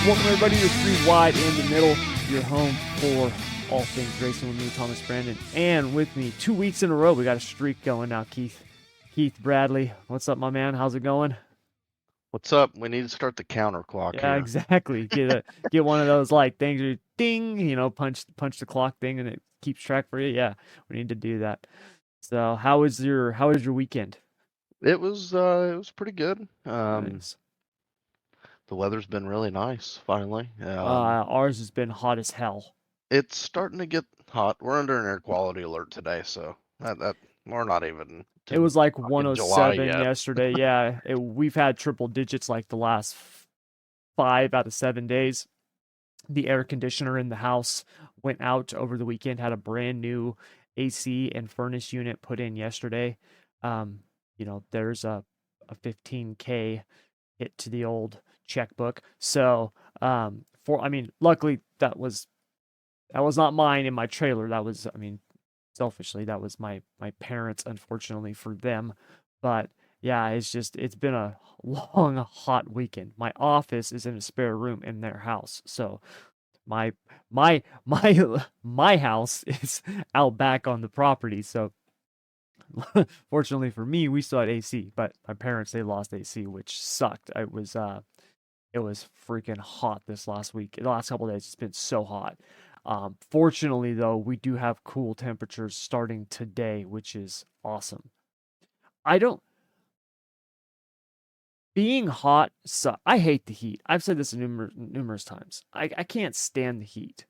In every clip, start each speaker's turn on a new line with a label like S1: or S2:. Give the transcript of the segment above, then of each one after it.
S1: Welcome everybody to Three Wide in the Middle, your home for all things racing with me, Thomas Brandon. And with me, 2 weeks in a row, we got a streak going now, Keith. Keith Bradley, what's up, my man? How's it going?
S2: What's up? We need to start the counter clock
S1: Yeah,
S2: here.
S1: exactly. Get one of those like things where you ding, punch the clock thing and it keeps track for you. Yeah, we need to do that. So how was your weekend?
S2: It was pretty good.
S1: Nice.
S2: The weather's been really nice finally.
S1: Ours has been hot as hell.
S2: It's starting to get hot. We're under an air quality alert today, so that we're not even
S1: It was like
S2: fucking July
S1: 107
S2: yet.
S1: yesterday. Yeah, we've had triple digits like the last 5 out of 7 days. The air conditioner in the house went out over the weekend, had a brand new AC and furnace unit put in yesterday. There's a 15K hit to the old checkbook. So, luckily that was not mine in my trailer. That was, selfishly, that was my parents, unfortunately for them. But yeah, it's been a long, hot weekend. My office is in a spare room in their house. So my my house is out back on the property. So fortunately for me, we still had AC, but my parents, they lost AC, which sucked. It was freaking hot this last week. The last couple of days, it's been so hot. Fortunately, though, we do have cool temperatures starting today, which is awesome. I don't being hot. So I hate the heat. I've said this numerous times. I can't stand the heat,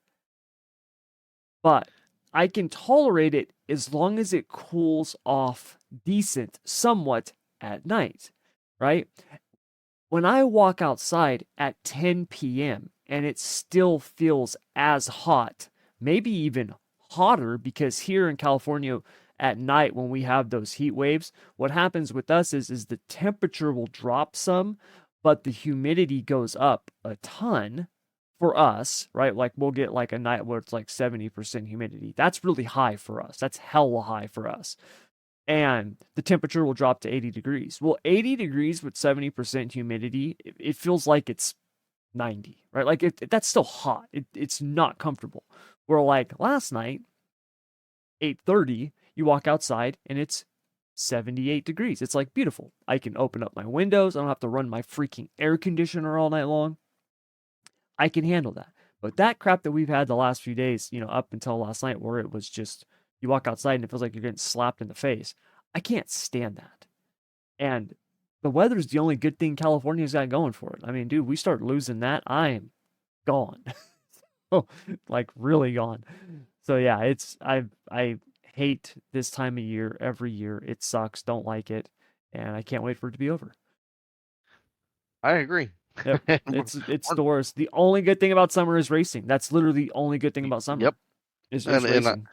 S1: but I can tolerate it as long as it cools off decent, somewhat at night, right? When I walk outside at 10 p.m. and it still feels as hot, maybe even hotter, because here in California at night when we have those heat waves, what happens with us is the temperature will drop some, but the humidity goes up a ton for us, right? Like we'll get like a night where it's like 70% humidity. That's really high for us. That's hella high for us. And the temperature will drop to 80 degrees. Well, 80 degrees with 70% humidity, it feels like it's 90, right? Like that's still hot. It's not comfortable. Where like last night, 8:30, you walk outside and it's 78 degrees. It's like beautiful. I can open up my windows. I don't have to run my freaking air conditioner all night long. I can handle that. But that crap that we've had the last few days, up until last night, where it was just you walk outside and it feels like you're getting slapped in the face. I can't stand that. And the weather's the only good thing California's got going for it. I mean, dude, we start losing that, I'm gone. Oh, like really gone. So yeah, I hate this time of year every year. It sucks. Don't like it, and I can't wait for it to be over.
S2: I agree.
S1: Yep,
S2: And
S1: it's the worst. The only good thing about summer is racing. That's literally the only good thing about summer
S2: yep.
S1: is
S2: And
S1: racing.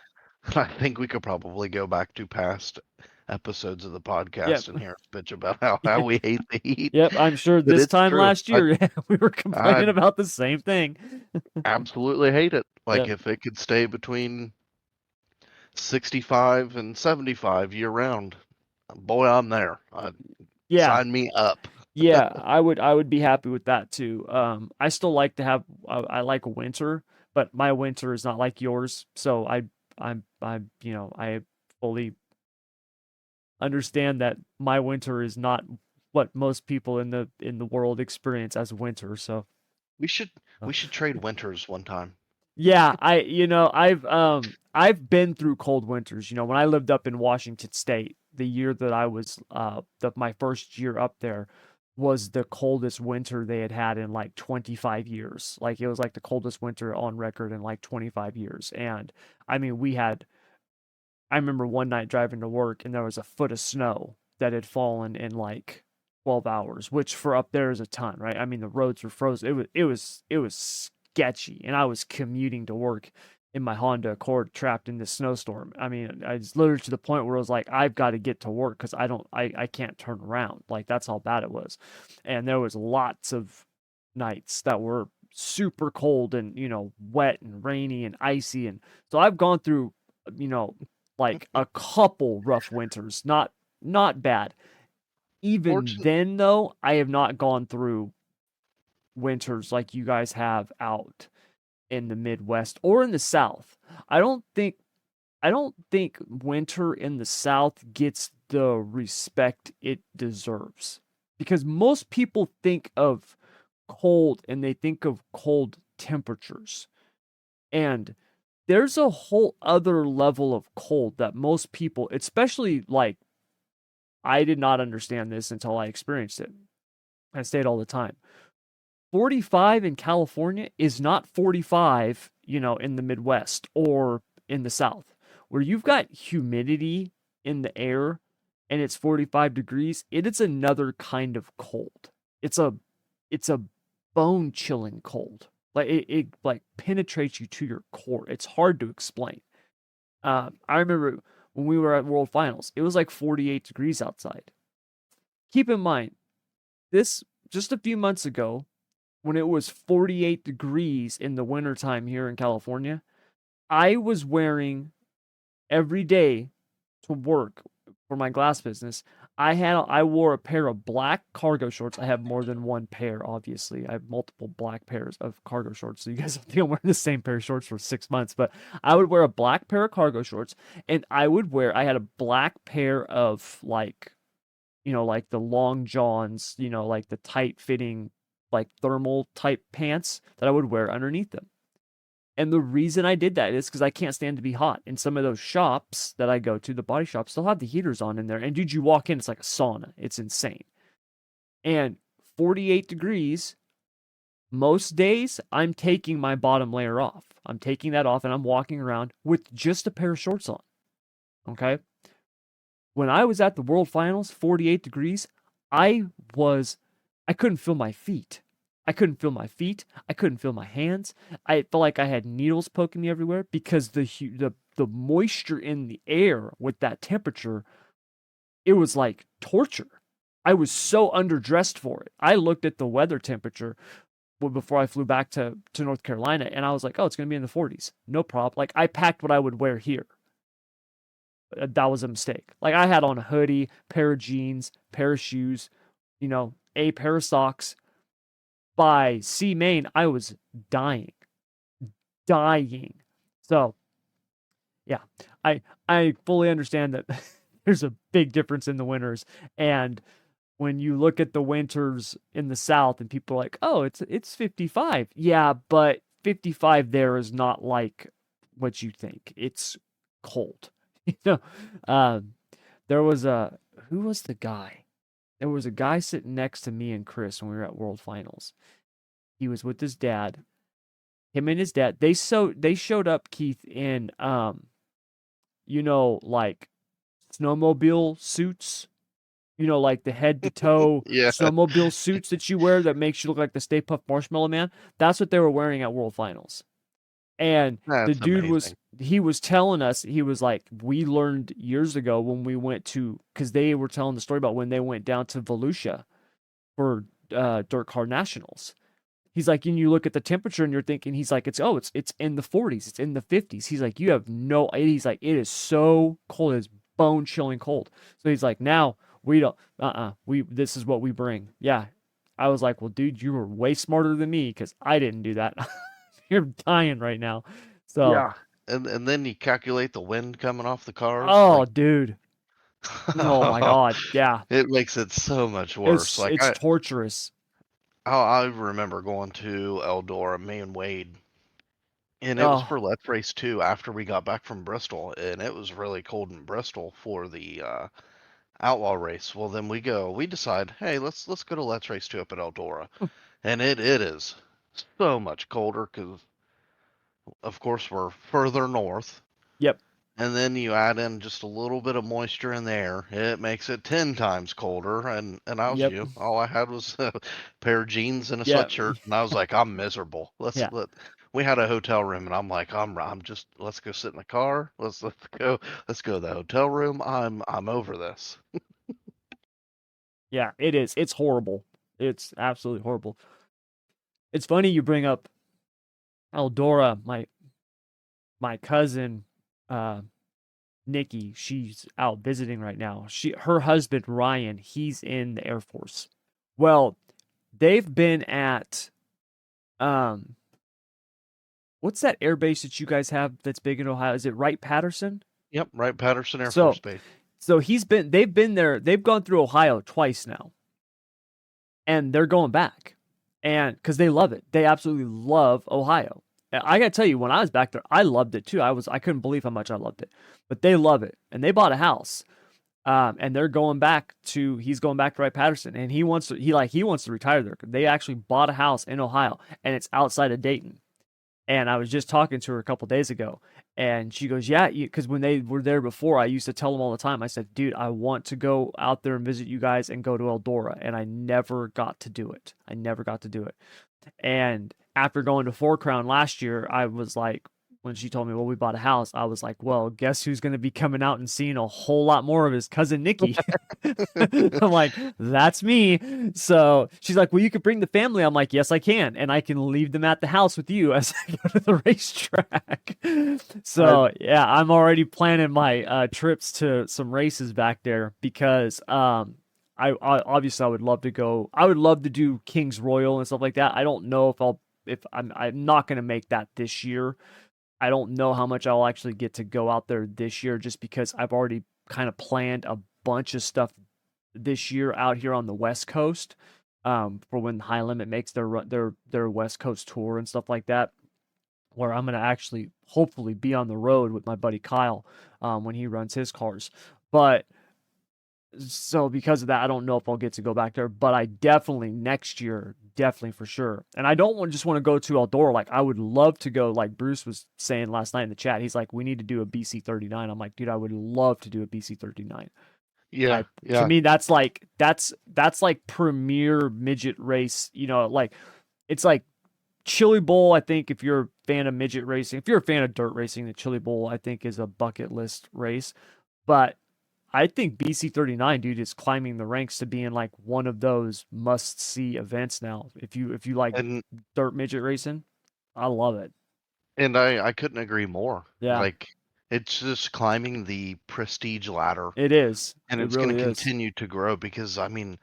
S2: I think we could probably go back to past episodes of the
S1: Yep.
S2: podcast and hear us bitch about how we hate the heat.
S1: Yep, I'm sure
S2: But
S1: this
S2: it's
S1: time
S2: true.
S1: last year we were
S2: I
S1: complaining about the same thing.
S2: absolutely hate it. Like
S1: Yep.
S2: if it could stay between 65 and 75 year round, boy, I'm there.
S1: Yeah.
S2: Sign me up.
S1: Yeah, I would be happy with that too. I still like to have I like winter, but my winter is not like yours. So I fully understand that my winter is not what most people in the world experience as winter. So
S2: We should
S1: uh,
S2: we should trade winters one time.
S1: yeah, I've been through cold winters. When I lived up in Washington State, the year that I was my first year up there was the coldest winter they had had in like 25 years. Like it was like the coldest winter on record in like 25 years. And I mean, I remember one night driving to work and there was a foot of snow that had fallen in like 12 hours, which for up there is a ton, right? I mean, the roads were frozen. It was sketchy, and I was commuting to work in my Honda Accord trapped in this snowstorm. I mean, I was literally to the point where I was like, I've got to get to work because I can't turn around. Like that's how bad it was. And there was lots of nights that were super cold and, wet and rainy and icy. And so I've gone through, you know, like a couple rough winters, not bad. Even
S2: Fortunately,
S1: then though, I have not gone through winters like you guys have out in the Midwest or in the South. I don't think winter in the South gets the respect it deserves because most people think of cold and they think of cold temperatures. And there's a whole other level of cold that most people, especially like I did not understand this until I experienced it. I say it all the time. 45 in California is not 45, in the Midwest or in the South. Where you've got humidity in the air and it's 45 degrees, it is another kind of cold. It's a bone chilling cold. Like it like penetrates you to your core. It's hard to explain. I remember when we were at World Finals, it was like 48 degrees outside. Keep in mind, this just a few months ago, when it was 48 degrees in the wintertime here in California, I was wearing every day to work for my glass business. I wore a pair of black cargo shorts. I have more than one pair, obviously. I have multiple black pairs of cargo shorts. So you guys don't think I'm wearing the same pair of shorts for 6 months, but I would wear a black pair of cargo shorts and I had a black pair of like the long johns, like the tight fitting, like thermal type pants that I would wear underneath them. And the reason I did that is because I can't stand to be hot. And some of those shops that I go to, the body shops, still have the heaters on in there. And dude, you walk in, it's like a sauna. It's insane. And 48 degrees, most days, I'm taking my bottom layer off. I'm taking that off and I'm walking around with just a pair of shorts on. Okay? When I was at the World Finals, 48 degrees, I couldn't feel my feet. I couldn't feel my feet. I couldn't feel my hands. I felt like I had needles poking me everywhere because the moisture in the air with that temperature, it was like torture. I was so underdressed for it. I looked at the weather temperature before I flew back to North Carolina, and I was like, oh, it's going to be in the 40s. No problem. Like, I packed what I would wear here. That was a mistake. Like, I had on a hoodie, pair of jeans, pair of shoes, a pair of socks. By C Main, I was dying. So, yeah, I fully understand that there's a big difference in the winters. And when you look at the winters in the South and people are like, oh, it's 55. Yeah, but 55 there is not like what you think. It's cold. There was who was the guy? There was a guy sitting next to me and Chris when we were at World Finals. He was with his dad. Him and his dad. They showed up, Keith, in like snowmobile suits. Like the head to toe
S2: Yeah,
S1: snowmobile suits that you wear that makes you look like the Stay Puft Marshmallow Man. That's what they were wearing at World Finals. And the
S2: that's
S1: dude
S2: amazing.
S1: he was telling us, he was like, we learned years ago when we went because they were telling the story about when they went down to Volusia for Dirt Car Nationals. He's like, and you look at the temperature and you're thinking, he's like, it's in the 40s, it's in the 50s. He's like, he's like, it is so cold, it's bone chilling cold. So he's like, now we don't, this is what we bring. Yeah. I was like, well, dude, you were way smarter than me because I didn't do that. You're dying right now. So,
S2: Yeah. And then you calculate the wind coming off the cars,
S1: oh,
S2: like
S1: dude. Oh my God. Yeah.
S2: it makes it so much worse. Like
S1: It's torturous.
S2: I remember going to Eldora, me and Wade, and it was
S1: Oh,
S2: for Let's Race 2 after we got back from Bristol, and it was really cold in Bristol for the Outlaw race. Well, then we decide, hey, let's go to Let's Race 2 up at Eldora, and it is so much colder because, of course, we're further north.
S1: yep.
S2: And then you add in just a little bit of moisture in the air. It makes it 10 times colder. And I was
S1: Yep.
S2: you. All I had was a pair of jeans and a
S1: Yeah.
S2: sweatshirt. And I was like, I'm miserable.
S1: Yeah.
S2: We had a hotel room and I'm like, I'm just, let's go sit in the car. Let's go to the hotel room. I'm over this.
S1: Yeah. It is. It's horrible. It's absolutely horrible. It's funny you bring up Eldora. My cousin, Nikki, she's out visiting right now. Her husband Ryan, he's in the Air Force. Well, they've been at Um, what's that air base that you guys have that's big in Ohio? Is it Wright-Patterson?
S2: Yep, right. Patterson Air
S1: So,
S2: Force Base.
S1: so they've been there, they've gone through Ohio twice now, and they're going back, and because they love it, they absolutely love Ohio. And I gotta tell you, when I was back there, I loved it too. I couldn't believe how much I loved it, but they love it, and they bought a house. And they're going back to he's going back to Wright-Patterson, and he wants to retire there. They actually bought a house in Ohio, and it's outside of Dayton. And I was just talking to her a couple days ago, and she goes, "Yeah," because when they were there before, I used to tell them all the time. I said, "Dude, I want to go out there and visit you guys and go to Eldora," and I never got to do it. I never got to do it. And after going to Four Crown last year, I was like, when she told me, well, we bought a house, I was like, well, guess who's going to be coming out and seeing a whole lot more of his cousin Nikki? I'm like, that's me. So she's like, well, you could bring the family. I'm like, yes, I can. And I can leave them at the house with you as I go to the racetrack. So yeah, I'm already planning my trips to some races back there because I obviously I would love to go. I would love to do King's Royal and stuff like that. I don't know if I'm not going to make that this year. I don't know how much I'll actually get to go out there this year just because I've already kind of planned a bunch of stuff this year out here on the West Coast, for when High Limit makes their West Coast tour and stuff like that, where I'm going to actually hopefully be on the road with my buddy Kyle, when he runs his cars. But so because of that, I don't know if I'll get to go back there, but I definitely next year, definitely for sure. And I don't just want to go to Eldora. Like I would love to go, like Bruce was saying last night in the chat. He's like, we need to do a BC39. I'm like, dude, I would love to do a BC39.
S2: Yeah,
S1: To
S2: yeah.
S1: me, that's like premier midget race. Like it's like Chili Bowl. I think if you're a fan of midget racing, if you're a fan of dirt racing, the Chili Bowl I think is a bucket list race. But I think BC39, dude, is climbing the ranks to being like one of those must see events now. If you like
S2: And
S1: dirt midget racing, I love it.
S2: I couldn't agree more.
S1: Yeah,
S2: Like it's just climbing the prestige ladder,
S1: it is.
S2: and
S1: It
S2: it's going
S1: really
S2: to
S1: is.
S2: continue to grow because I mean,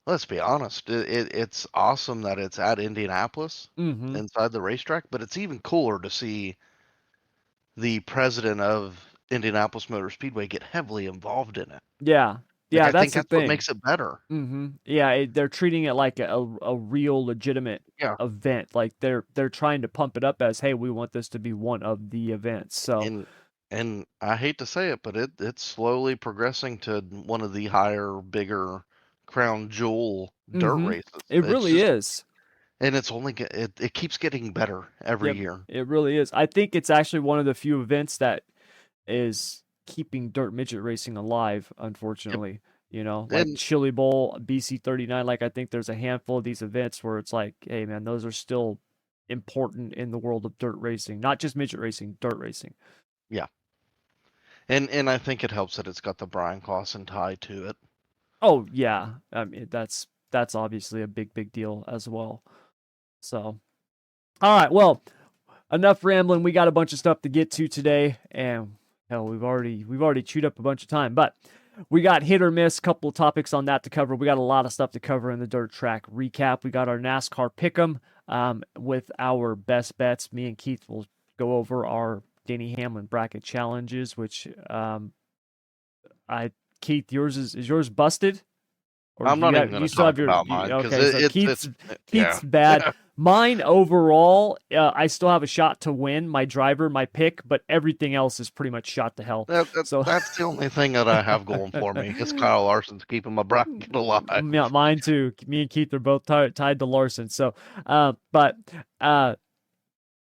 S2: let's be honest, it's awesome that it's at Indianapolis
S1: Mm-hmm.
S2: inside the racetrack, but it's even cooler to see the president of Indianapolis Motor Speedway get heavily involved in it.
S1: Yeah,
S2: Like
S1: yeah,
S2: I think
S1: that's the
S2: that's what
S1: thing.
S2: makes it better.
S1: Mm-hmm. Yeah, they're treating it like a real legitimate
S2: Yeah.
S1: event. Like they're trying to pump it up as, hey, we want this to be one of the events. So,
S2: And and I hate to say it, but it's slowly progressing to one of the higher, bigger crown jewel dirt
S1: mm-hmm.
S2: races.
S1: It
S2: It's
S1: really
S2: just
S1: is.
S2: and it's only it keeps getting better every
S1: Yep,
S2: year.
S1: it really is. I think it's actually one of the few events that is keeping dirt midget racing alive,
S2: Yep.
S1: unfortunately. Like
S2: And
S1: Chili Bowl, BC39. Like I think there's a handful of these events where it's like, hey man, those are still important in the world of dirt racing, not just midget racing, dirt racing.
S2: yeah. And I think it helps that it's got the Brian Clausen tie to it.
S1: Oh yeah, I mean that's obviously a big deal as well. So, all right, well, enough rambling. We got a bunch of stuff to get to today, and hell, we've already chewed up a bunch of time, but we got hit or miss, couple of topics on that to cover. We got a lot of stuff to cover in the dirt track recap. We got our NASCAR pick'em, with our best bets. Me and Keith will go over our Denny Hamlin bracket challenges, which I Keith, is yours busted? Or
S2: I'm
S1: do you
S2: not even
S1: have
S2: going
S1: you
S2: to
S1: still have
S2: talk
S1: your
S2: about mine because
S1: okay, so
S2: it's
S1: Keith's
S2: yeah.
S1: bad. Mine overall, I still have a shot to win my driver, my pick, but everything else is pretty much shot to hell. So
S2: That's the only thing that I have going for me. Is Kyle Larson's keeping my bracket alive.
S1: yeah, mine too. Me and Keith are both tied to Larson. So, but other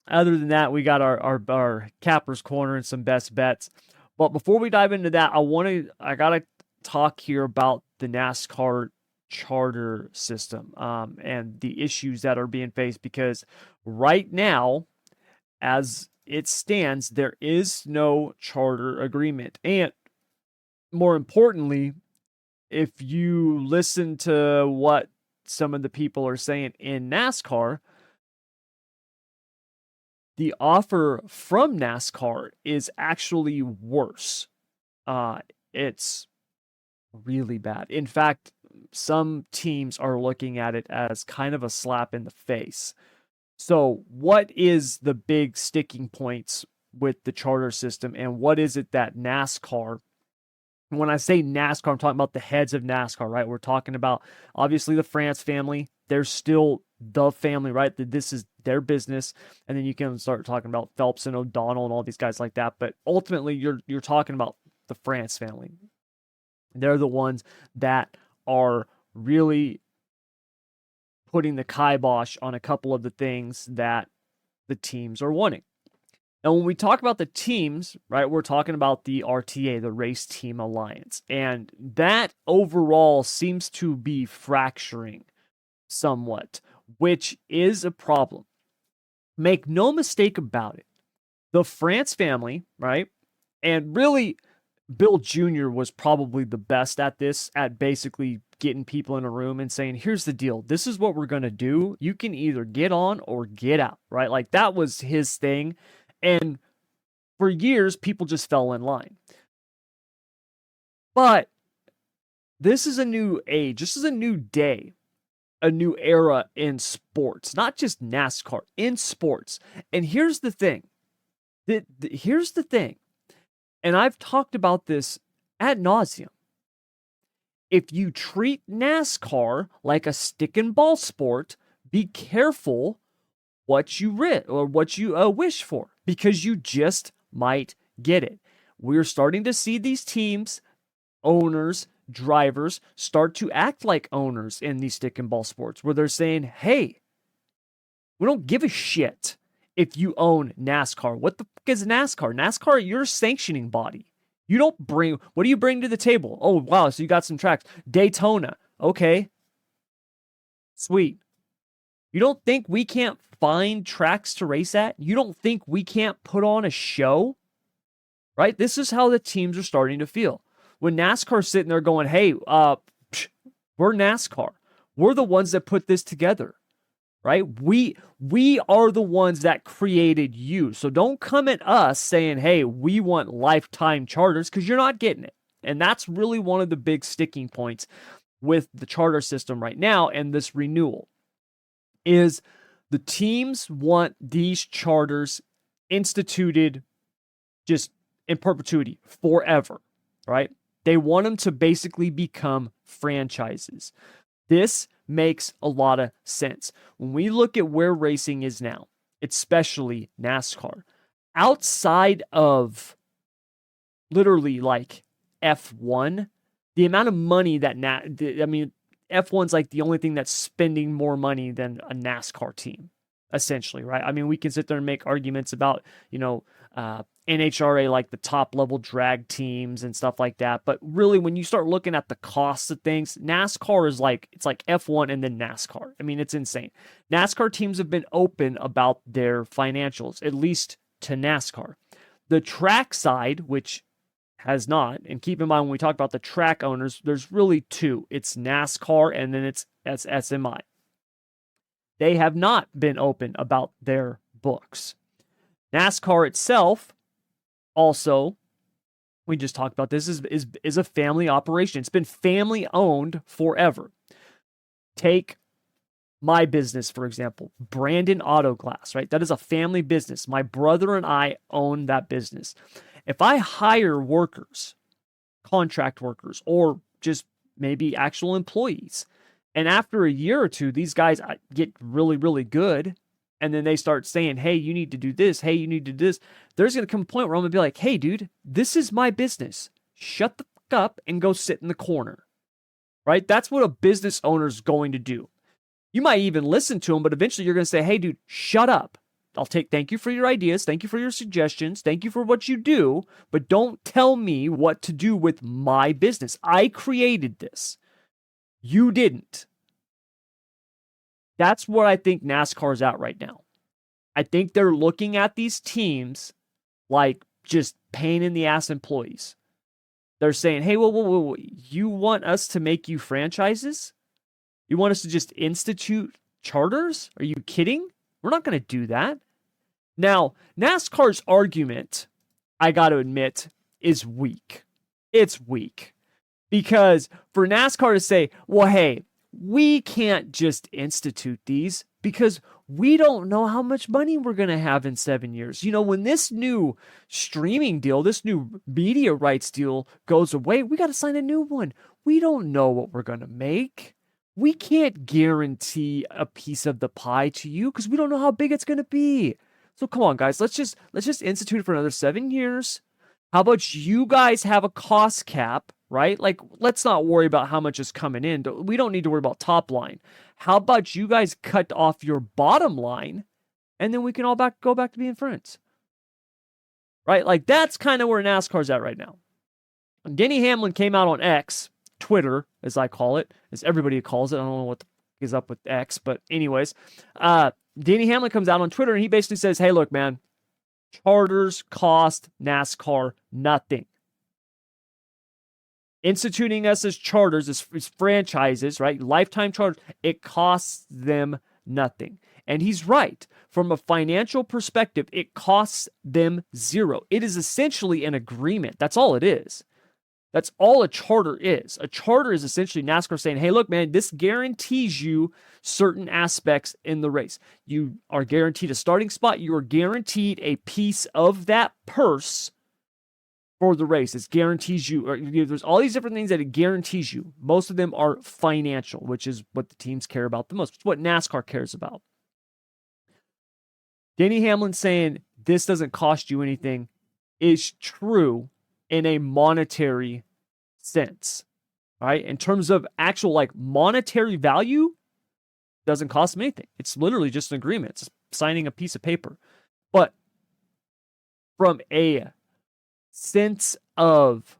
S1: than that, we got our cappers corner and some best bets. But before we dive into that, I gotta talk here about the NASCAR charter system, and the issues that are being faced because right now, as it stands, there is no charter agreement. And more importantly, if you listen to what some of the people are saying in NASCAR, the offer from NASCAR is actually worse. It's really bad. In fact, some teams are looking at it as kind of a slap in the face. So, what is the big sticking points with the charter system, and what is it that NASCAR, when I say NASCAR, I'm talking about the heads of NASCAR, right? We're talking about obviously the France family. They're still the family, right? That this is their business. And then you can start talking about Phelps and O'Donnell and all these guys like that. But ultimately, you're talking about the France family. They're the ones that are really putting the kibosh on a couple of the things that the teams are wanting. And when we talk about the teams, right, we're talking about the RTA, the Race Team Alliance. And that overall seems to be fracturing somewhat, which is a problem. Make no mistake about it. The France family, right, and really Bill Jr. was probably the best at this, at basically getting people in a room and saying, here's the deal. This is what we're going to do. You can either get on or get out, right? Like that was his thing. And for years, people just fell in line. But this is a new age. This is a new day, a new era in sports, not just NASCAR, in sports. And here's the thing. Here's the thing. And I've talked about this ad nauseum. If you treat NASCAR like a stick and ball sport, be careful what you wish for, because you just might get it. We're starting to see these teams, owners, drivers start to act like owners in these stick and ball sports, where they're saying, hey, we don't give a shit if you own NASCAR. What the fuck is NASCAR? NASCAR, you're a sanctioning body. You don't bring, what do you bring to the table? Oh, wow, so you got some tracks. Daytona. Okay. Sweet. You don't think we can't find tracks to race at? You don't think we can't put on a show? Right? This is how the teams are starting to feel. When NASCAR's sitting there going, hey, we're NASCAR. We're the ones that put this together. Right? We are the ones that created you. So don't come at us saying, hey, we want lifetime charters, because you're not getting it. And that's really one of the big sticking points with the charter system right now and this renewal is the teams want these charters instituted just in perpetuity forever, right? They want them to basically become franchises. This makes a lot of sense. When we look at where racing is now, especially NASCAR, outside of literally like F1, the amount of money that F1's like the only thing that's spending more money than a NASCAR team, essentially, right? I mean, we can sit there and make arguments about, NHRA, like the top level drag teams and stuff like that. But really, when you start looking at the costs of things, NASCAR is like, it's like F1 and then NASCAR. I mean, it's insane. NASCAR teams have been open about their financials, at least to NASCAR. The track side, which has not, and keep in mind when we talk about the track owners, there's really two. It's NASCAR and then it's SMI. They have not been open about their books. NASCAR itself, also, we just talked about this, is a family operation. It's been family owned forever. Take my business, for example, Brandon Auto Glass, right? That is a family business. My brother and I own that business. If I hire workers, contract workers, or just maybe actual employees, and after a year or two, these guys get really, really good, and then they start saying, hey, you need to do this. Hey, you need to do this. There's going to come a point where I'm going to be like, hey, dude, this is my business. Shut the fuck up and go sit in the corner, right? That's what a business owner is going to do. You might even listen to them, but eventually you're going to say, hey, dude, shut up. Thank you for your ideas. Thank you for your suggestions. Thank you for what you do, but don't tell me what to do with my business. I created this. You didn't. That's where I think NASCAR's at right now. I think they're looking at these teams like just pain in the ass employees. They're saying, hey, whoa, you want us to make you franchises? You want us to just institute charters? Are you kidding? We're not going to do that. Now, NASCAR's argument, I got to admit, is weak. It's weak. Because for NASCAR to say, well, hey, we can't just institute these because we don't know how much money we're going to have in 7 years. When this new streaming deal, this new media rights deal goes away, we got to sign a new one. We don't know what we're going to make. We can't guarantee a piece of the pie to you because we don't know how big it's going to be. So come on, guys, let's just institute it for another 7 years. How about you guys have a cost cap, right? Like, let's not worry about how much is coming in. We don't need to worry about top line. How about you guys cut off your bottom line, and then we can all go back to being friends, right? Like, that's kind of where NASCAR's at right now. And Denny Hamlin came out on X, Twitter, as I call it, as everybody calls it. I don't know what is up with X, but anyways, Denny Hamlin comes out on Twitter, and he basically says, hey, look, man, charters cost NASCAR nothing. Instituting us as charters, as franchises, right? Lifetime charters, it costs them nothing. And he's right. From a financial perspective, it costs them zero. It is essentially an agreement. That's all it is. That's all a charter is. A charter is essentially NASCAR saying, hey, look, man, this guarantees you certain aspects in the race. You are guaranteed a starting spot. You are guaranteed a piece of that purse for the race. It guarantees you, there's all these different things that it guarantees you. Most of them are financial, which is what the teams care about the most. It's what NASCAR cares about. Denny Hamlin saying this doesn't cost you anything is true in a monetary sense, right? In terms of actual like monetary value, doesn't cost them anything. It's literally just an agreement. It's signing a piece of paper. But from a sense of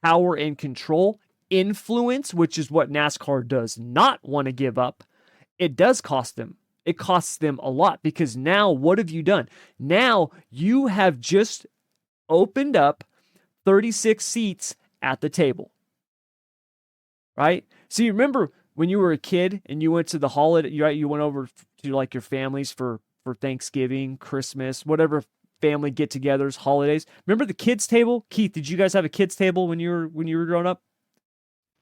S1: power and control, influence, which is what NASCAR does not want to give up, it does cost them. It costs them a lot because now what have you done? Now you have just opened up 36 seats at the table, right? So you remember when you were a kid and you went to the holiday, right? You went over to like your families for Thanksgiving, Christmas, whatever family get-togethers, holidays. Remember the kids table? Keith, did you guys have a kids table when you were growing up?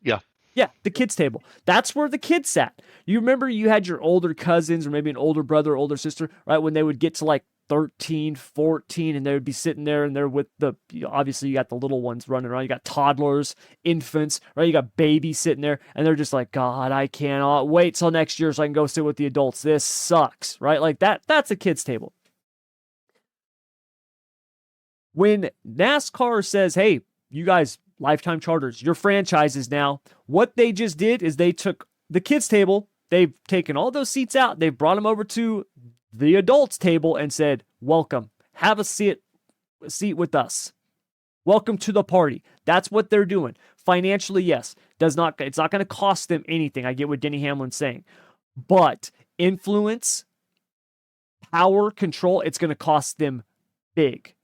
S2: Yeah.
S1: Yeah, the kids table. That's where the kids sat. You remember you had your older cousins or maybe an older brother or older sister, right? When they would get to like 13, 14, and they would be sitting there and they're with obviously you got the little ones running around. You got toddlers, infants, right? You got babies sitting there and they're just like, God, I cannot wait till next year so I can go sit with the adults. This sucks, right? Like that's a kids table. When NASCAR says, hey, you guys, lifetime charters, your franchises now, what they just did is they took the kids table, they've taken all those seats out, they've brought them over to the adults table and said, welcome, have a seat with us. Welcome to the party. That's what they're doing. Financially, yes, it's not going to cost them anything. I get what Denny Hamlin's saying. But influence, power, control, it's going to cost them big.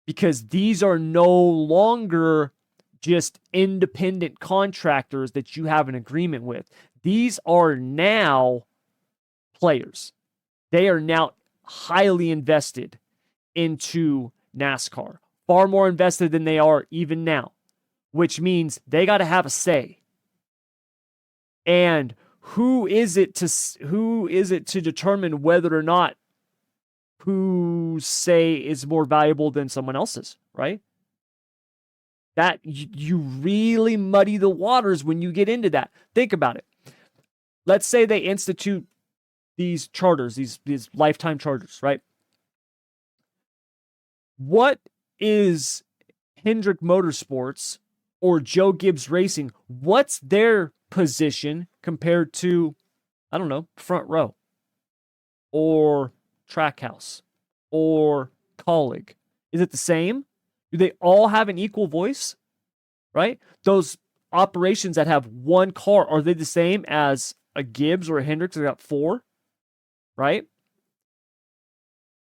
S1: Because these are no longer just independent contractors that you have an agreement with. These are now players. They are now highly invested into NASCAR, far more invested than they are even now, which means they got to have a say. And who is it to determine whether or not whose say is more valuable than someone else's, right? That you really muddy the waters when you get into that. Think about it. Let's say they institute these charters, these lifetime charters, right? What is Hendrick Motorsports or Joe Gibbs Racing? What's their position compared to, I don't know, Front Row or Trackhouse or Colleague? Is it the same? Do they all have an equal voice? Right? Those operations that have one car, are they the same as a Gibbs or a Hendricks that got four? Right?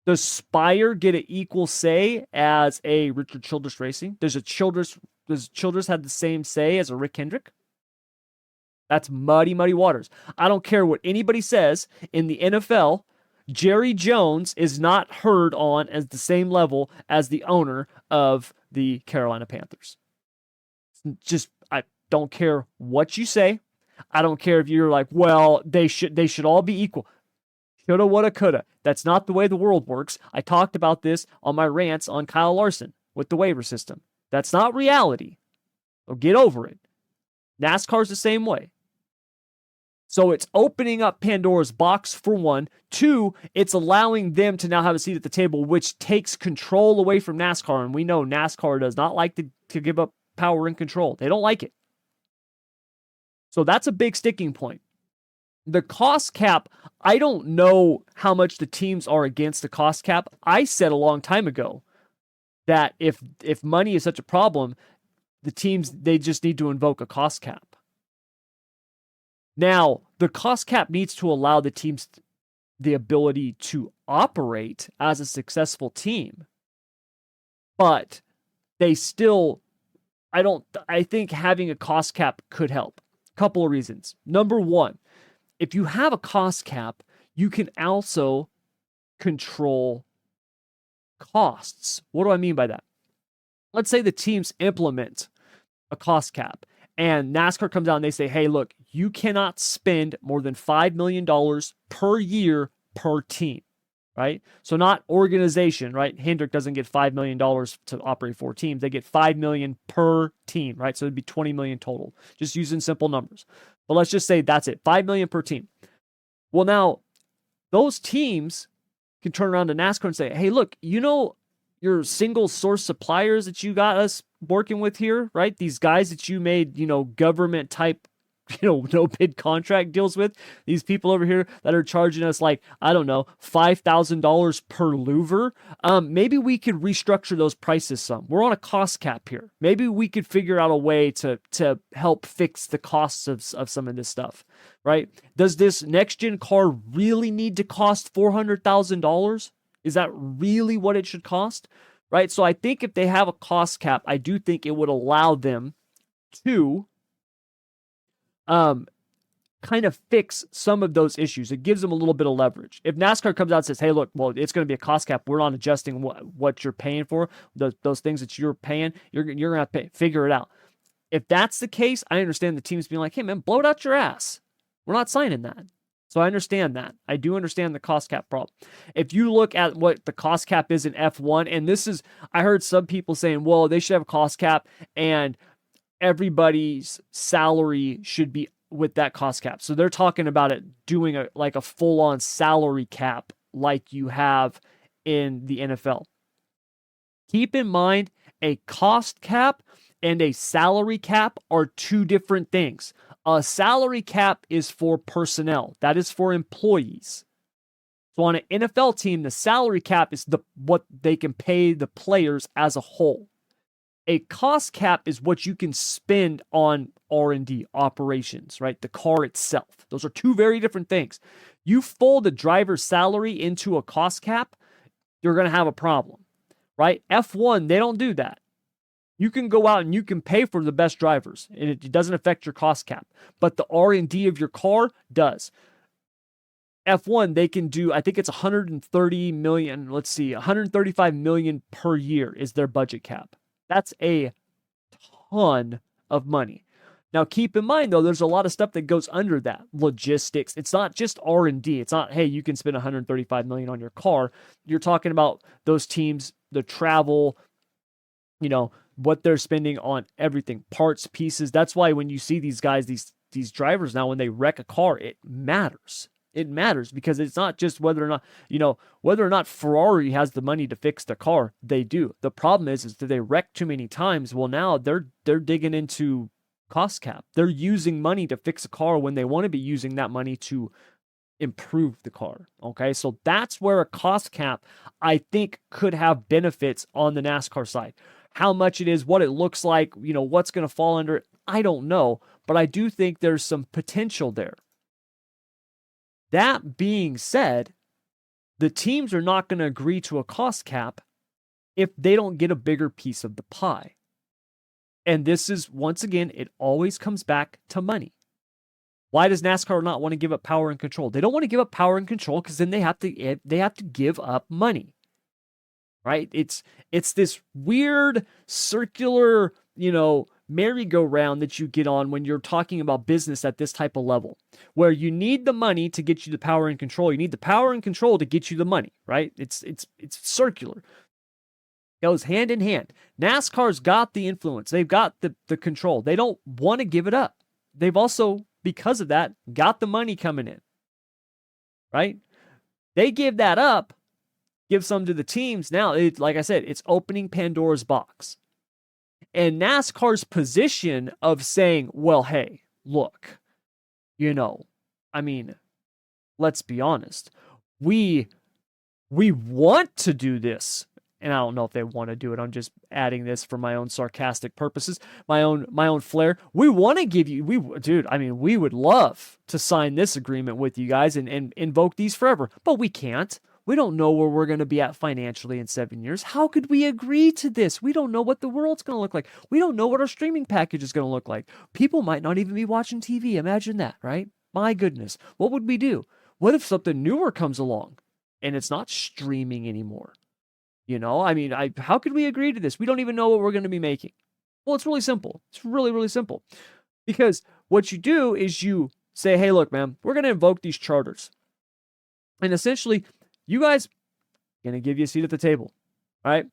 S1: Does Spire get an equal say as a Richard Childress Racing? Does Childress have the same say as a Rick Hendrick? That's muddy, muddy waters. I don't care what anybody says in the NFL. Jerry Jones is not heard on as the same level as the owner of the Carolina Panthers. Just, I don't care what you say. I don't care if you're like, well, they should all be equal. Shoulda, woulda, coulda. That's not the way the world works. I talked about this on my rants on Kyle Larson with the waiver system. That's not reality. So get over it. NASCAR's the same way. So it's opening up Pandora's box for one. Two, it's allowing them to now have a seat at the table, which takes control away from NASCAR. And we know NASCAR does not like to give up power and control. They don't like it. So that's a big sticking point. The cost cap, I don't know how much the teams are against the cost cap. I said a long time ago that if money is such a problem, the teams, they just need to invoke a cost cap. Now, the cost cap needs to allow the teams the ability to operate as a successful team. But they still, I think having a cost cap could help. Couple of reasons. Number one, if you have a cost cap, you can also control costs. What do I mean by that? Let's say the teams implement a cost cap and NASCAR comes out and they say, hey, look, you cannot spend more than $5 million per year per team, right? So not organization, right? Hendrick doesn't get $5 million to operate 4 teams. They get $5 million per team, right? So it'd be $20 million total, just using simple numbers. But let's just say that's it, $5 million per team. Well, now those teams can turn around to NASCAR and say, hey, look, your single source suppliers that you got us working with here, right? These guys that you made, government type, no bid contract deals with, these people over here that are charging us like, I don't know, $5,000 per louver. Maybe we could restructure those prices some. We're on a cost cap here. Maybe we could figure out a way to help fix the costs of some of this stuff, right? Does this next gen car really need to cost $400,000? Is that really what it should cost? Right? So I think if they have a cost cap, I do think it would allow them to kind of fix some of those issues. It gives them a little bit of leverage. If NASCAR comes out and says, hey, look, well, it's going to be a cost cap. We're not adjusting what you're paying for. Those things that you're paying, you're going to have to figure it out. If that's the case, I understand the teams being like, hey, man, blow it out your ass. We're not signing that. So I understand that. I do understand the cost cap problem. If you look at what the cost cap is in F1, and this is, I heard some people saying, well, they should have a cost cap and everybody's salary should be with that cost cap. So they're talking about it doing a full-on salary cap like you have in the NFL. Keep in mind, a cost cap and a salary cap are two different things. A salary cap is for personnel. That is for employees. So on an NFL team, the salary cap is what they can pay the players as a whole. A cost cap is what you can spend on R&D operations, right? The car itself. Those are two very different things. You fold the driver's salary into a cost cap, you're going to have a problem, right? F1, they don't do that. You can go out and you can pay for the best drivers, and it doesn't affect your cost cap. But the R&D of your car does. F1, they can do, I think it's 130 million, let's see, 135 million per year is their budget cap. That's a ton of money. Now, keep in mind, though, there's a lot of stuff that goes under that. Logistics. It's not just R&D. It's not, hey, you can spend 135 million on your car. You're talking about those teams, the travel, what they're spending on everything, parts, pieces. That's why when you see these guys, these drivers now, when they wreck a car, it matters. It matters because it's not just whether or not Ferrari has the money to fix the car. They do. The problem is that they wreck too many times. Well, now they're digging into cost cap. They're using money to fix a car when they want to be using that money to improve the car. Okay, so that's where a cost cap, I think, could have benefits on the NASCAR side. How much it is, what it looks like, what's going to fall under it, I don't know, but I do think there's some potential there. That being said, the teams are not going to agree to a cost cap if they don't get a bigger piece of the pie. And this is, once again, it always comes back to money. Why does NASCAR not want to give up power and control? They don't want to give up power and control because then they have to give up money. Right? It's this weird circular, merry-go-round that you get on when you're talking about business at this type of level, where you need the money to get you the power and control. You need the power and control to get you the money, right? It's circular. It goes hand in hand. NASCAR's got the influence. They've got the control. They don't want to give it up. They've also, because of that, got the money coming in, right? They give that up, give some to the teams. Now, like I said, it's opening Pandora's box. And NASCAR's position of saying, well, hey, look, let's be honest. We want to do this. And I don't know if they want to do it. I'm just adding this for my own sarcastic purposes, my own flair. We want to give you, we would love to sign this agreement with you guys and invoke these forever, but we can't. We don't know where we're going to be at financially in 7 years. How could we agree to this? We don't know what the world's going to look like. We don't know what our streaming package is going to look like. People might not even be watching TV. Imagine that, right? My goodness. What would we do? What if something newer comes along and it's not streaming anymore? How could we agree to this? We don't even know what we're going to be making. Well, it's really simple. It's really, really simple. Because what you do is you say, hey, look, man, we're going to invoke these charters. And essentially, you guys going to give you a seat at the table. All right?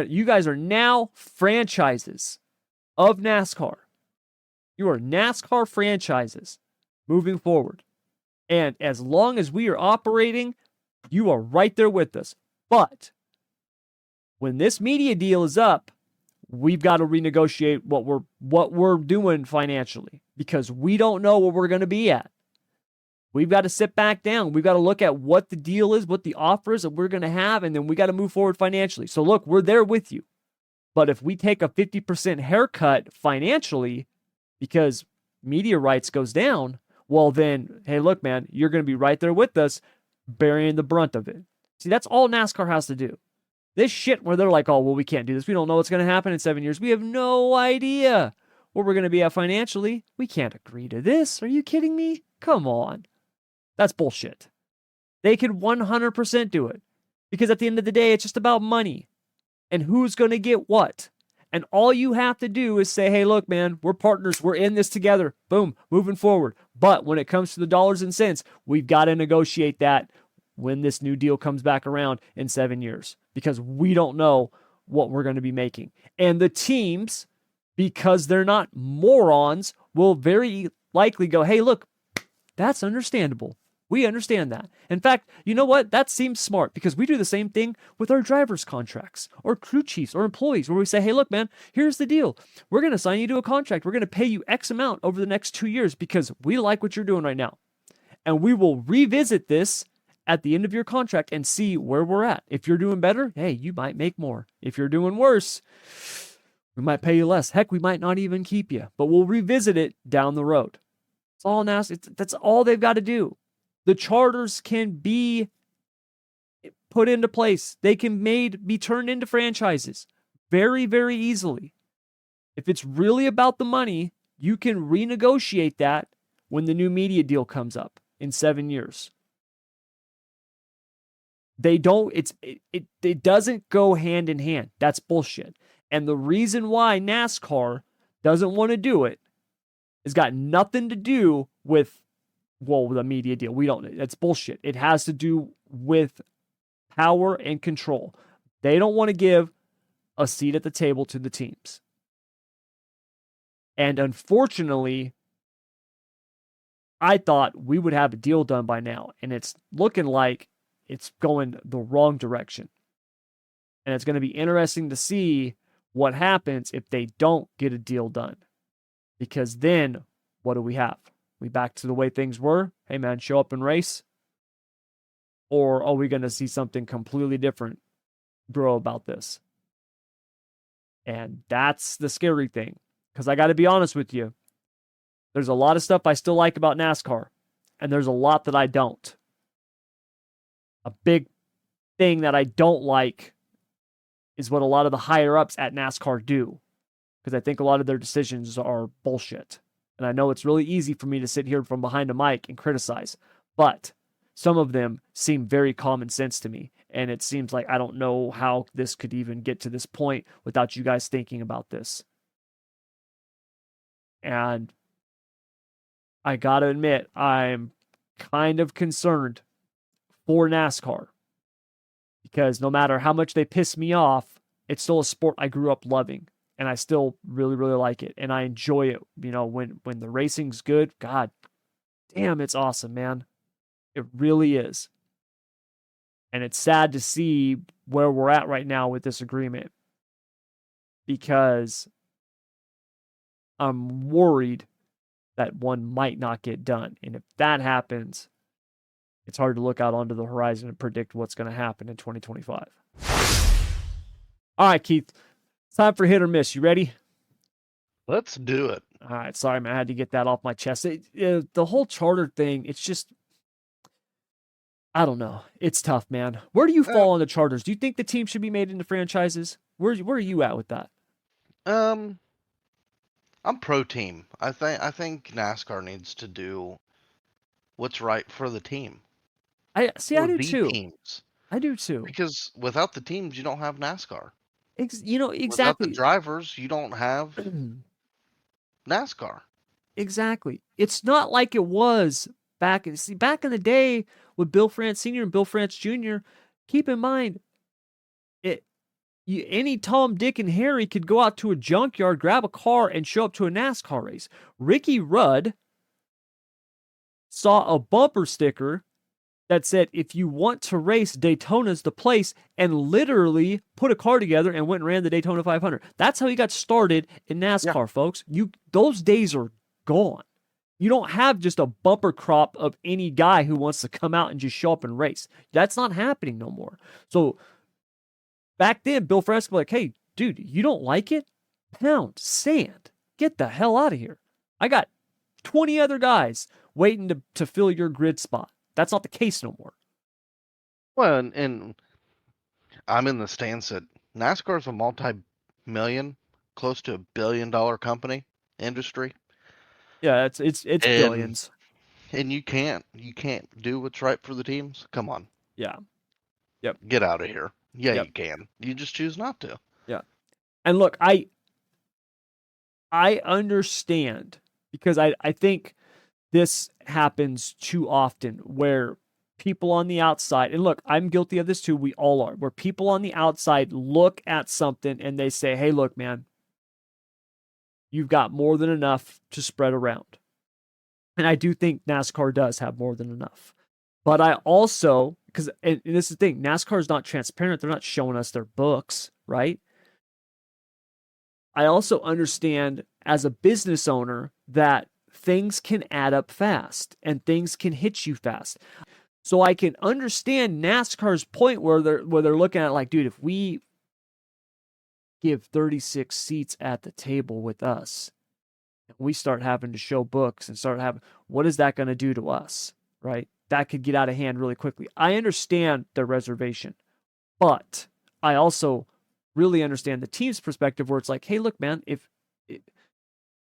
S1: You guys are now franchises of NASCAR. You are NASCAR franchises moving forward. And as long as we are operating, you are right there with us. But when this media deal is up, we've got to renegotiate what we're doing financially, because we don't know where we're going to be at. We've got to sit back down. We've got to look at what the deal is, what the offer is that we're going to have, and then we got to move forward financially. So look, we're there with you. But if we take a 50% haircut financially because media rights goes down, well then, hey, look, man, you're going to be right there with us, bearing the brunt of it. See, that's all NASCAR has to do. This shit where they're like, oh, well, we can't do this. We don't know what's going to happen in 7 years. We have no idea where we're going to be at financially. We can't agree to this. Are you kidding me? Come on. That's bullshit. They could 100% do it, because at the end of the day, it's just about money and who's going to get what. And all you have to do is say, hey, look, man, we're partners. We're in this together. Boom, moving forward. But when it comes to the dollars and cents, we've got to negotiate that when this new deal comes back around in 7 years, because we don't know what we're going to be making. And the teams, because they're not morons, will very likely go, hey, look, that's understandable. We understand that. In fact, you know what? That seems smart, because we do the same thing with our driver's contracts or crew chiefs or employees, where we say, hey, look, man, here's the deal. We're going to sign you to a contract. We're going to pay you X amount over the next 2 years because we like what you're doing right now. And we will revisit this at the end of your contract and see where we're at. If you're doing better, hey, you might make more. If you're doing worse, we might pay you less. Heck, we might not even keep you, but we'll revisit it down the road. It's all NASCAR. That's all they've got to do. The charters can be put into place. They can be turned into franchises very, very easily. If it's really about the money, you can renegotiate that when the new media deal comes up in 7 years. They don't, it doesn't go hand in hand. That's bullshit. And the reason why NASCAR doesn't want to do it has got nothing to do with, the media deal. That's bullshit. It has to do with power and control. They don't want to give a seat at the table to the teams. And unfortunately, I thought we would have a deal done by now, and it's looking like it's going the wrong direction. And it's going to be interesting to see what happens if they don't get a deal done. Because then, what do we have? We back to the way things were? Hey, man, show up and race? Or are we going to see something completely different grow about this? And that's the scary thing. Because I got to be honest with you. There's a lot of stuff I still like about NASCAR. And there's a lot that I don't. A big thing that I don't like is what a lot of the higher ups at NASCAR do, because I think a lot of their decisions are bullshit. And I know it's really easy for me to sit here from behind a mic and criticize, but some of them seem very common sense to me. And it seems like I don't know how this could even get to this point without you guys thinking about this. And I got to admit, I'm kind of concerned for NASCAR because no matter how much they piss me off, it's still a sport I grew up loving. And I still really, really like it. And I enjoy it. You know, when the racing's good, God damn, it's awesome, man. It really is. And it's sad to see where we're at right now with this agreement because I'm worried that one might not get done. And if that happens, it's hard to look out onto the horizon and predict what's going to happen in 2025. All right, Keith. It's time for hit or miss. You ready?
S2: Let's do it.
S1: All right. Sorry, man. I had to get that off my chest. The whole charter thing, it's just, I don't know. It's tough, man. Where do you fall on the charters? Do you think the team should be made into franchises? Where are you at with that?
S2: I'm pro team. I think NASCAR needs to do what's right for the team.
S1: I do
S2: the
S1: too.
S2: Teams.
S1: I do too.
S2: Because without the teams, you don't have NASCAR.
S1: Exactly.
S2: Without the drivers, you don't have NASCAR.
S1: Exactly. It's not like it was back in the day with Bill France Sr. and Bill France Jr. Keep in mind, any Tom, Dick, and Harry could go out to a junkyard, grab a car, and show up to a NASCAR race. Ricky Rudd saw a bumper sticker that said, if you want to race, Daytona's the place, and literally put a car together and went and ran the Daytona 500. That's how he got started in NASCAR, folks. Those days are gone. You don't have just a bumper crop of any guy who wants to come out and just show up and race. That's not happening no more. So back then, Bill France was like, hey, dude, you don't like it? Pound sand. Get the hell out of here. I got 20 other guys waiting to fill your grid spot. That's not the case no more.
S2: Well, and I'm in the stance that NASCAR is a multi-million, close to $1 billion company industry.
S1: Yeah, it's billions.
S2: And you can't do what's right for the teams. Come on.
S1: Yeah. Yep.
S2: Get out of here. Yeah, yep. You can. You just choose not to.
S1: Yeah. And look, I understand because I think this happens too often where people on the outside, and look, I'm guilty of this too, we all are, where people on the outside look at something and they say, hey, look, man, you've got more than enough to spread around. And I do think NASCAR does have more than enough. But I also, because, and this is the thing, NASCAR is not transparent. They're not showing us their books, right? I also understand as a business owner that things can add up fast and things can hit you fast. So I can understand NASCAR's point where they're looking at like, dude, if we give 36 seats at the table with us, and we start having to show books and start having, what is that going to do to us, right? That could get out of hand really quickly. I understand the reservation, but I also really understand the team's perspective where it's like, hey, look, man,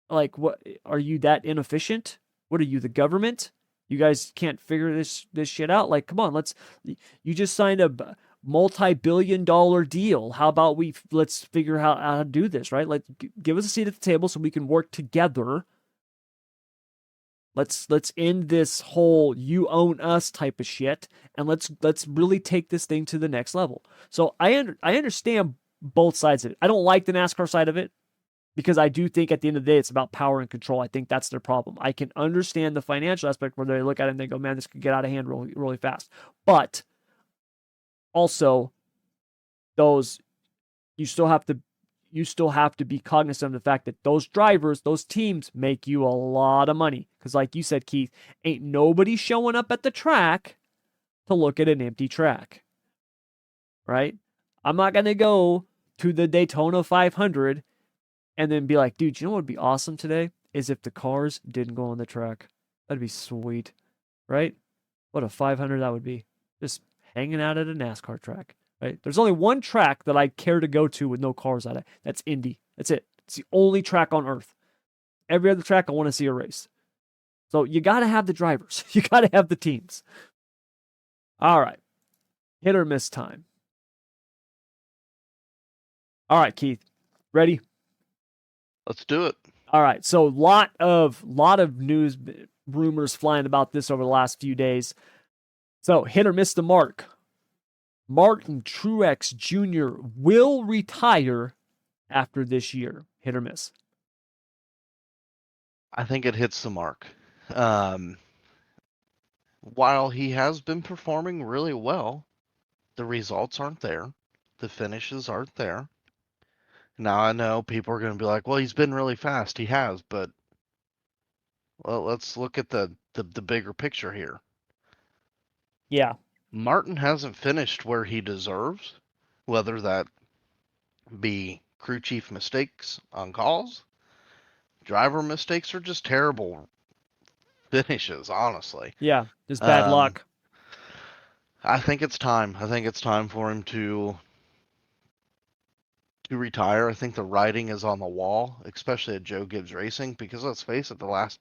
S1: like, what are you that inefficient? What are you, the government? You guys can't figure this shit out? Like, come on, you just signed a multi-billion-dollar deal. How about let's figure out how to do this, right? Like, give us a seat at the table so we can work together. Let's end this whole you own us type of shit, and let's really take this thing to the next level. So I understand both sides of it. I don't like the NASCAR side of it because I do think at the end of the day it's about power and control. I think that's their problem. I can understand the financial aspect where they look at it and they go, man, this could get out of hand really, really fast. But also, you still have to be cognizant of the fact that those drivers, those teams make you a lot of money. Because like you said, Keith, ain't nobody showing up at the track to look at an empty track, right? I'm not going to go to the Daytona 500 and then be like, dude, you know what would be awesome today? Is if the cars didn't go on the track. That'd be sweet, right? What a 500 that would be. Just hanging out at a NASCAR track, right? There's only one track that I care to go to with no cars on it. That's Indy. That's it. It's the only track on earth. Every other track, I want to see a race. So you got to have the drivers. You got to have the teams. All right. Hit or miss time. All right, Keith. Ready?
S2: Let's do it.
S1: All right, so lot of news rumors flying about this over the last few days. So hit or miss the mark. Martin Truex Jr. will retire after this year. Hit or miss?
S2: I think it hits the mark. Um, while he has been performing really well, the results aren't there. The finishes aren't there. Now I know people are going to be like, "Well, he's been really fast." He has, but well, let's look at the bigger picture here.
S1: Yeah.
S2: Martin hasn't finished where he deserves, whether that be crew chief mistakes on calls, driver mistakes, or just terrible finishes, honestly.
S1: Yeah. Just bad
S2: Um,
S1: luck.
S2: I think it's time. I think it's time for him to retire. I think the writing is on the wall, especially at Joe Gibbs Racing, because let's face it, the last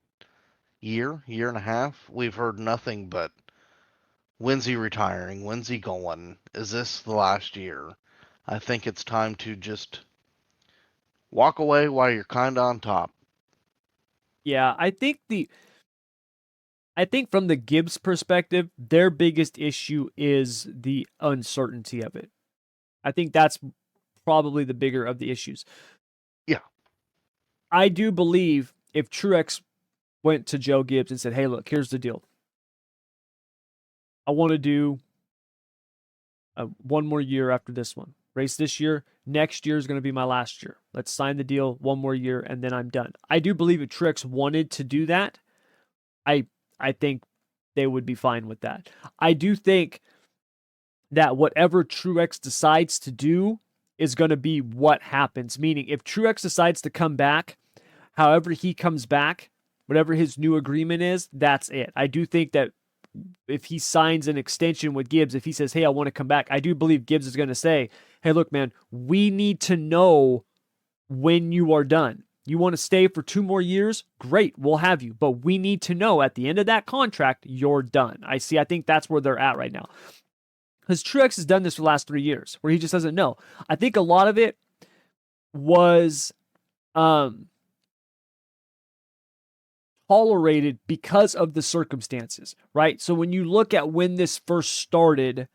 S2: year and a half, we've heard nothing but when's he retiring? When's he going? Is this the last year? I think it's time to just walk away while you're kind of on top.
S1: Yeah, I think from the Gibbs perspective, their biggest issue is the uncertainty of it. I think that's probably the bigger of the issues.
S2: Yeah.
S1: I do believe if Truex went to Joe Gibbs and said, "Hey, look, here's the deal. I want to do one more year after this one. Race this year. Next year is going to be my last year. Let's sign the deal, one more year, and then I'm done." I do believe if Truex wanted to do that, I think they would be fine with that. I do think that whatever Truex decides to do is going to be what happens. Meaning, if Truex decides to come back, however he comes back, whatever his new agreement is, that's it. I do think that if he signs an extension with Gibbs, if he says, "Hey, I want to come back," I do believe Gibbs is going to say, "Hey, look, man, we need to know when you are done. You want to stay for 2 more years? Great, we'll have you. But we need to know at the end of that contract, you're done." I think that's where they're at right now. Because Truex has done this for the last 3 years, where he just doesn't know. I think a lot of it was tolerated because of the circumstances, right? So when you look at when this first started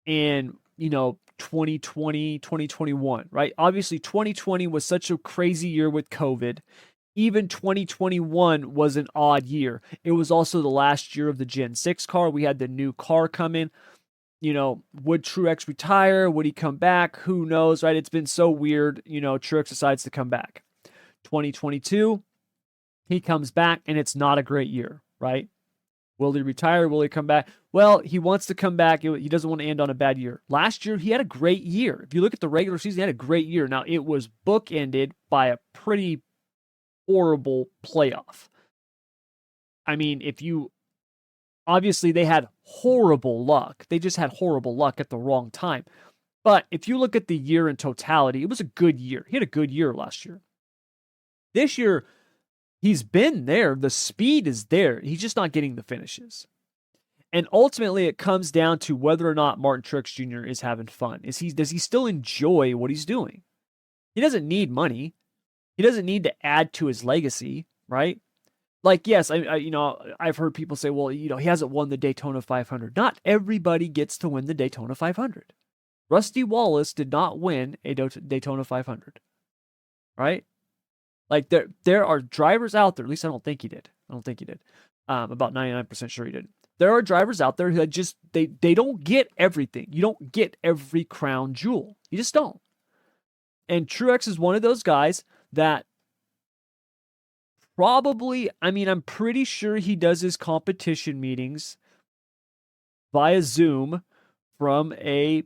S1: in, 2020, 2021, right? Obviously, 2020 was such a crazy year with COVID. Even 2021 was an odd year. It was also the last year of the Gen 6 car. We had the new car come in. Would Truex retire? Would he come back? Who knows, right? It's been so weird. Truex decides to come back. 2022, he comes back, and it's not a great year, right? Will he retire? Will he come back? Well, he wants to come back. He doesn't want to end on a bad year. Last year, he had a great year. If you look at the regular season, he had a great year. Now, it was bookended by a pretty horrible playoff. I mean, obviously, they had horrible luck. They just had horrible luck at the wrong time. But if you look at the year in totality, it was a good year. He had a good year last year. This year, he's been there. The speed is there. He's just not getting the finishes. And ultimately, it comes down to whether or not Martin Truex Jr. is having fun. Does he still enjoy what he's doing? He doesn't need money. He doesn't need to add to his legacy, right? Like, yes, I've heard people say, well, he hasn't won the Daytona 500. Not everybody gets to win the Daytona 500. Rusty Wallace did not win a Daytona 500, right? Like there are drivers out there. At least I don't think he did. About 99% sure he did. There are drivers out there who just they don't get everything. You don't get every crown jewel. You just don't. And Truex is one of those guys that probably, I'm pretty sure he does his competition meetings via Zoom from a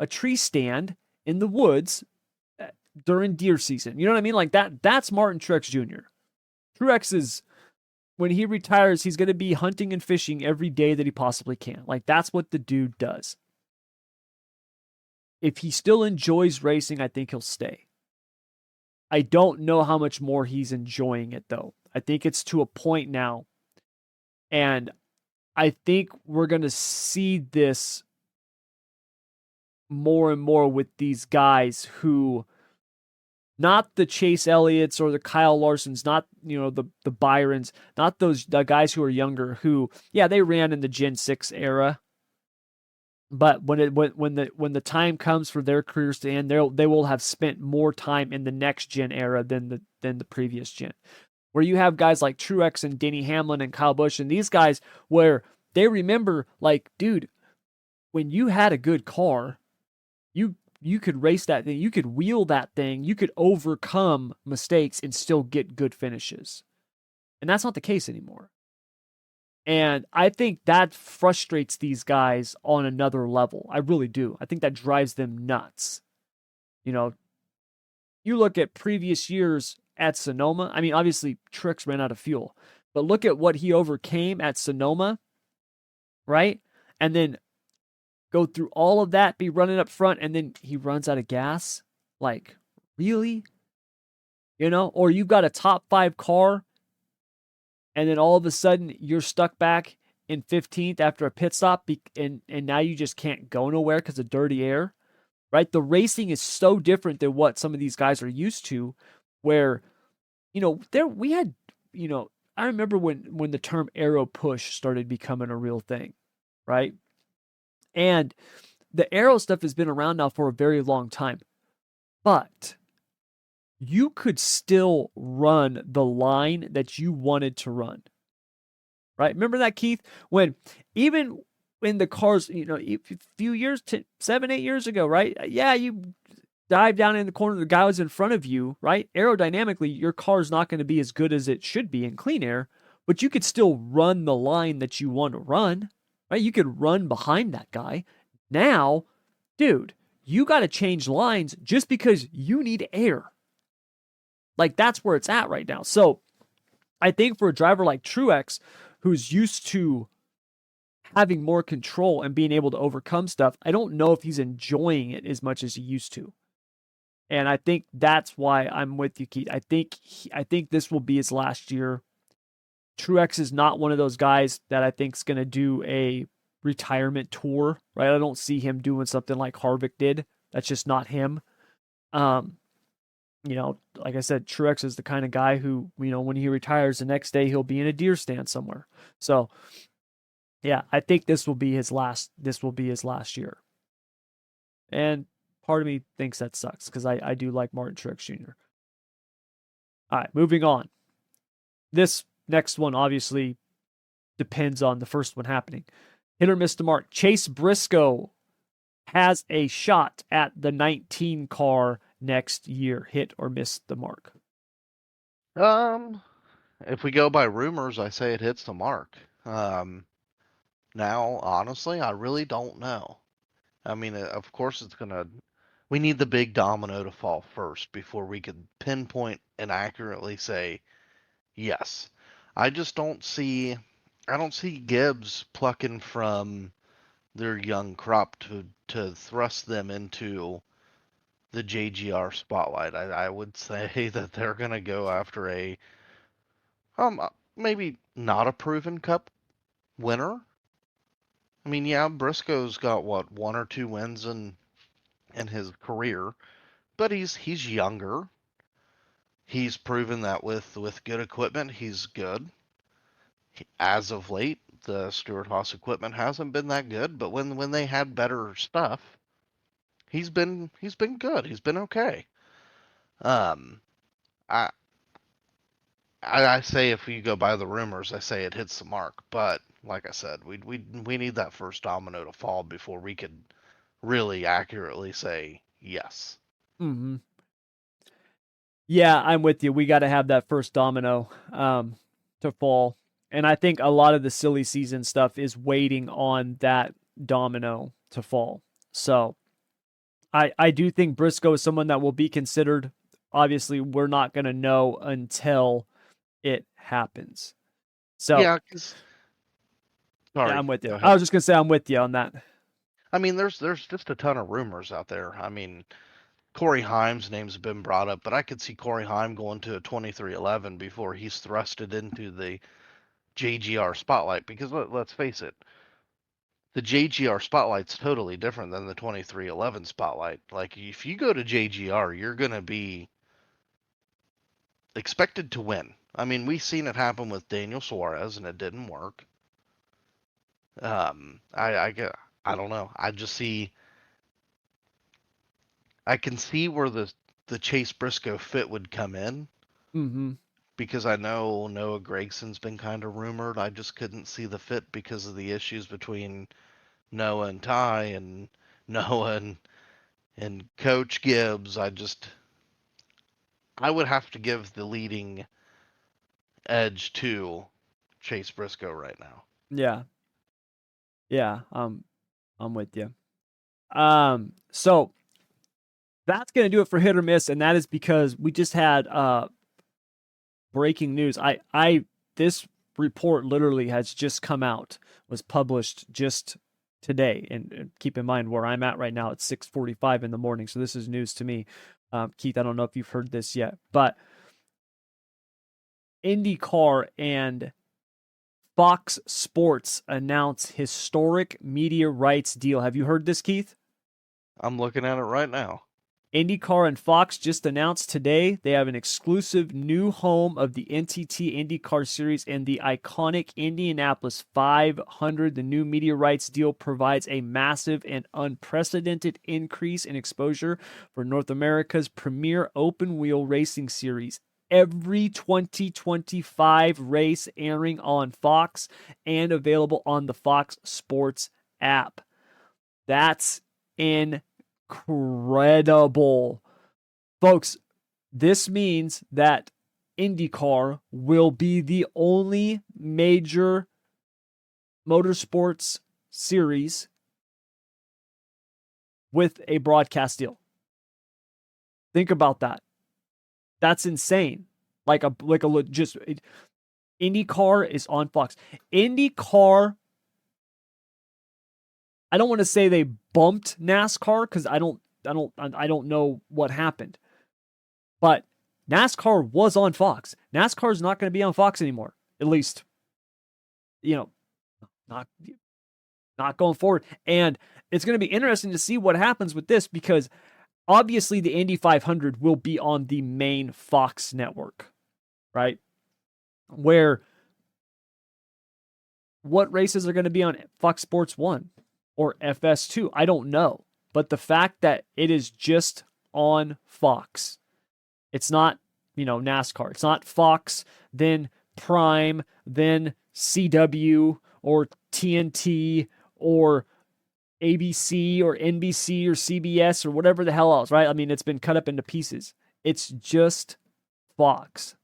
S1: tree stand in the woods during deer season. You know what I mean? Like that's Martin Truex Jr. Truex is, when he retires, he's going to be hunting and fishing every day that he possibly can. Like that's what the dude does. If he still enjoys racing, I think he'll stay. I don't know how much more he's enjoying it though. I think it's to a point now. And I think we're going to see this more and more with these guys who Not the Chase Elliott's or the Kyle Larsons, not the Byrons, not the guys who are younger who, yeah, they ran in the Gen 6 era, but when the time comes for their careers to end, they will have spent more time in the next gen era than the previous gen. Where you have guys like Truex and Denny Hamlin and Kyle Busch and these guys where they remember, like, dude, when you had a good car, you could race that thing, you could wheel that thing, you could overcome mistakes and still get good finishes. And that's not the case anymore. And I think that frustrates these guys on another level. I really do. I think that drives them nuts. You know, you look at previous years at Sonoma. I mean, obviously, Truex ran out of fuel, but look at what he overcame at Sonoma, right? And then go through all of that, be running up front, and then he runs out of gas. Like, really? Or you've got a top 5 car, and then all of a sudden you're stuck back in 15th after a pit stop, and now you just can't go nowhere because of dirty air, right? The racing is so different than what some of these guys are used to, where, we had, I remember when the term aero push started becoming a real thing, right? And the aero stuff has been around now for a very long time, but you could still run the line that you wanted to run, right? Remember that, Keith? When even in the cars, a few years, 7, 8 years ago, right? Yeah, you dive down in the corner, the guy was in front of you, right? Aerodynamically, your car's not going to be as good as it should be in clean air, but you could still run the line that you want to run, right? You could run behind that guy. Now, dude, you got to change lines just because you need air. Like, that's where it's at right now. So I think for a driver like Truex, who's used to having more control and being able to overcome stuff, I don't know if he's enjoying it as much as he used to. And I think that's why I'm with you, Keith. I think this will be his last year. Truex is not one of those guys that I think is going to do a retirement tour, right? I don't see him doing something like Harvick did. That's just not him. Like I said, Truex is the kind of guy who, when he retires, the next day he'll be in a deer stand somewhere. So, yeah, I think this will be his last year. And part of me thinks that sucks because I do like Martin Truex Jr. All right, moving on. This next one obviously depends on the first one happening. Hit or miss the mark. Chase Briscoe has a shot at the 19 car next year. Hit or miss the mark?
S2: If we go by rumors, I say it hits the mark. Now, honestly, I really don't know. I mean, of course, we need the big domino to fall first before we could pinpoint and accurately say yes. I just I don't see Gibbs plucking from their young crop to thrust them into the JGR spotlight. I would say that they're gonna go after maybe not a proven Cup winner. I mean, yeah, Briscoe's got what, 1 or 2 wins in his career, but he's younger. He's proven that with good equipment, he's good. As of late, the Stewart-Haas equipment hasn't been that good, but when they had better stuff, he's been good. He's been okay. Um, I I say if you go by the rumors, I say it hits the mark. But like I said, we need that first domino to fall before we could really accurately say yes.
S1: Mm-hmm. Yeah, I'm with you. We got to have that first domino to fall. And I think a lot of the silly season stuff is waiting on that domino to fall. So I do think Briscoe is someone that will be considered. Obviously, we're not going to know until it happens. So,
S2: Yeah,
S1: yeah,
S2: sorry,
S1: I'm with you.
S2: go
S1: I
S2: ahead.
S1: was just going to say I'm with you on that.
S2: I mean, there's just a ton of rumors out there. I mean, Corey Haim's name's been brought up, but I could see Corey Haim going to a 2311 before he's thrusted into the JGR spotlight. Because let's face it, the JGR spotlight's totally different than the 2311 spotlight. Like if you go to JGR, you're gonna be expected to win. I mean, we've seen it happen with Daniel Suarez, and it didn't work. I don't know. I can see where the Chase Briscoe fit would come in
S1: Mm-hmm.
S2: because I know Noah Gregson's been kind of rumored. I just couldn't see the fit because of the issues between Noah and Ty and Noah and Coach Gibbs. I would have to give the leading edge to Chase Briscoe right now.
S1: Yeah. Yeah. I'm with you. So that's gonna do it for hit or miss, and that is because we just had breaking news. This report literally has just come out, was published just today. And keep in mind where I'm at right now, it's 6:45 in the morning, so this is news to me. Keith, I don't know if you've heard this yet, but IndyCar and Fox Sports announce historic media rights deal. Have you heard this, Keith?
S2: I'm looking at it right now.
S1: IndyCar and Fox just announced today they have an exclusive new home of the NTT IndyCar Series and the iconic Indianapolis 500. The new media rights deal provides a massive and unprecedented increase in exposure for North America's premier open-wheel racing series. Every 2025 race airing on Fox and available on the Fox Sports app. That's incredible. Folks, this means that IndyCar will be the only major motorsports series with a broadcast deal. Think about that. That's insane. IndyCar is on Fox. IndyCar, I don't want to say they bumped NASCAR because I don't know what happened. But NASCAR was on Fox. NASCAR is not going to be on Fox anymore. At least, not going forward. And it's going to be interesting to see what happens with this because obviously the Indy 500 will be on the main Fox network, right? What races are going to be on Fox Sports 1 or FS2? I don't know. But the fact that it is just on Fox, it's not, NASCAR. It's not Fox, then Prime, then CW or TNT or ABC or NBC or CBS or whatever the hell else, right? I mean, it's been cut up into pieces. It's just Fox.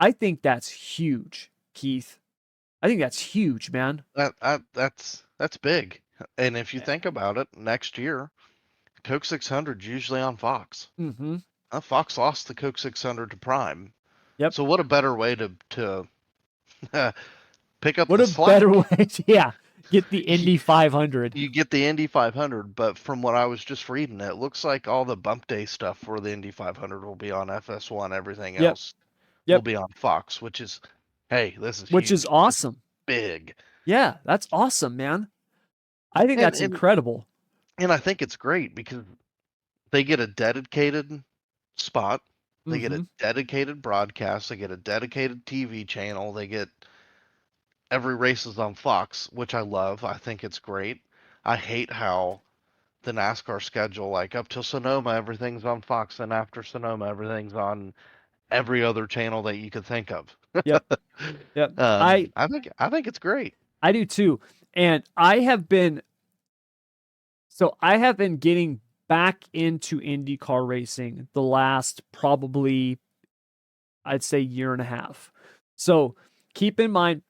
S1: I think that's huge, Keith. I think that's huge, man.
S2: That's big. And if you think about it, next year, Coke 600 is usually on Fox.
S1: Mm-hmm.
S2: Fox lost the Coke 600 to Prime.
S1: Yep.
S2: So what a better way to pick up
S1: what
S2: the
S1: a
S2: slack.
S1: better way to, get the Indy 500.
S2: You get the Indy 500, but from what I was just reading, it looks like all the bump day stuff for the Indy 500 will be on FS1. Everything else will be on Fox, which is, hey, this is
S1: which
S2: huge.
S1: is awesome.
S2: Big.
S1: Yeah, that's awesome, man. I think that's incredible.
S2: And I think it's great because they get a dedicated spot. They get a dedicated broadcast. They get a dedicated TV channel. They get every race is on Fox, which I love. I think it's great. I hate how the NASCAR schedule, like up till Sonoma, everything's on Fox, and after Sonoma, everything's on every other channel that you could think of.
S1: Yep.
S2: I think it's great.
S1: I do too. And I have been getting back into IndyCar racing the last probably, I'd say, year and a half. So keep in mind,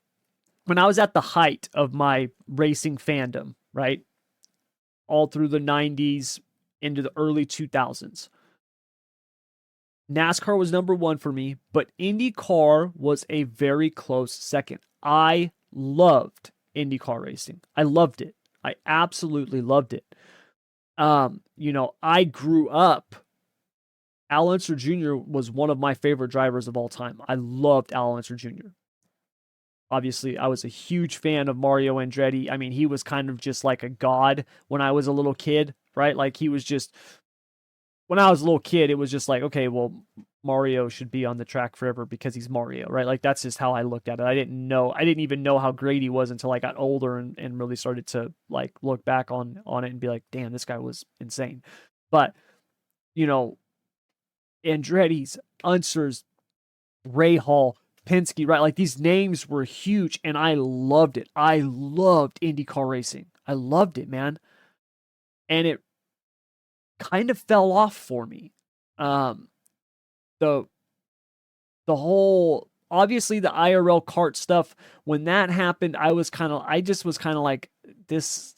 S1: when I was at the height of my racing fandom, right, all through the 90s into the early 2000s, NASCAR was number one for me, but IndyCar was a very close second. I loved IndyCar racing. I loved it. I absolutely loved it. I grew up. Al Unser Jr. was one of my favorite drivers of all time. I loved Al Unser Jr. Obviously, I was a huge fan of Mario Andretti. I mean, he was kind of just like a god when I was a little kid, right? Like he was just, when I was a little kid, it was just like, okay, well, Mario should be on the track forever because he's Mario, right? Like that's just how I looked at it. I didn't even know how great he was until I got older and really started to like look back on it and be like, damn, this guy was insane. But you know, Andretti's, Unser's, Ray Hall, Penske, right? Like these names were huge and I loved it. I loved IndyCar racing. I loved it, man. And it kind of fell off for me. The whole, obviously the IRL kart stuff, when that happened, I just was kind of like this,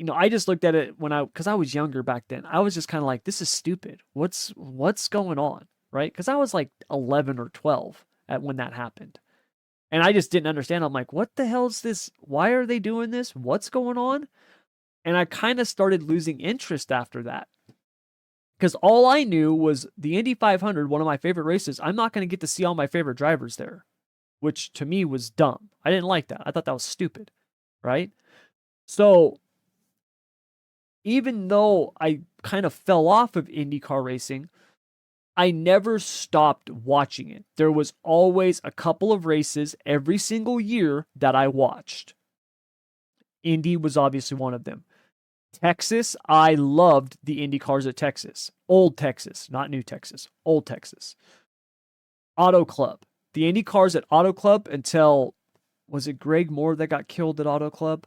S1: I just looked at it cause I was younger back then. I was just kind of like, this is stupid. What's going on? Right. Cause I was like 11 or 12 when that happened. And I just didn't understand. I'm like, what the hell is this? Why are they doing this? What's going on? And I kind of started losing interest after that. Because all I knew was the Indy 500, one of my favorite races, I'm not going to get to see all my favorite drivers there, which to me was dumb. I didn't like that. I thought that was stupid, right? So even though I kind of fell off of IndyCar racing, I never stopped watching it. There was always a couple of races every single year that I watched. Indy was obviously one of them. Texas, I loved the IndyCars at Texas. Old Texas, not new Texas. Old Texas. Auto Club. The IndyCars at Auto Club until, was it Greg Moore that got killed at Auto Club?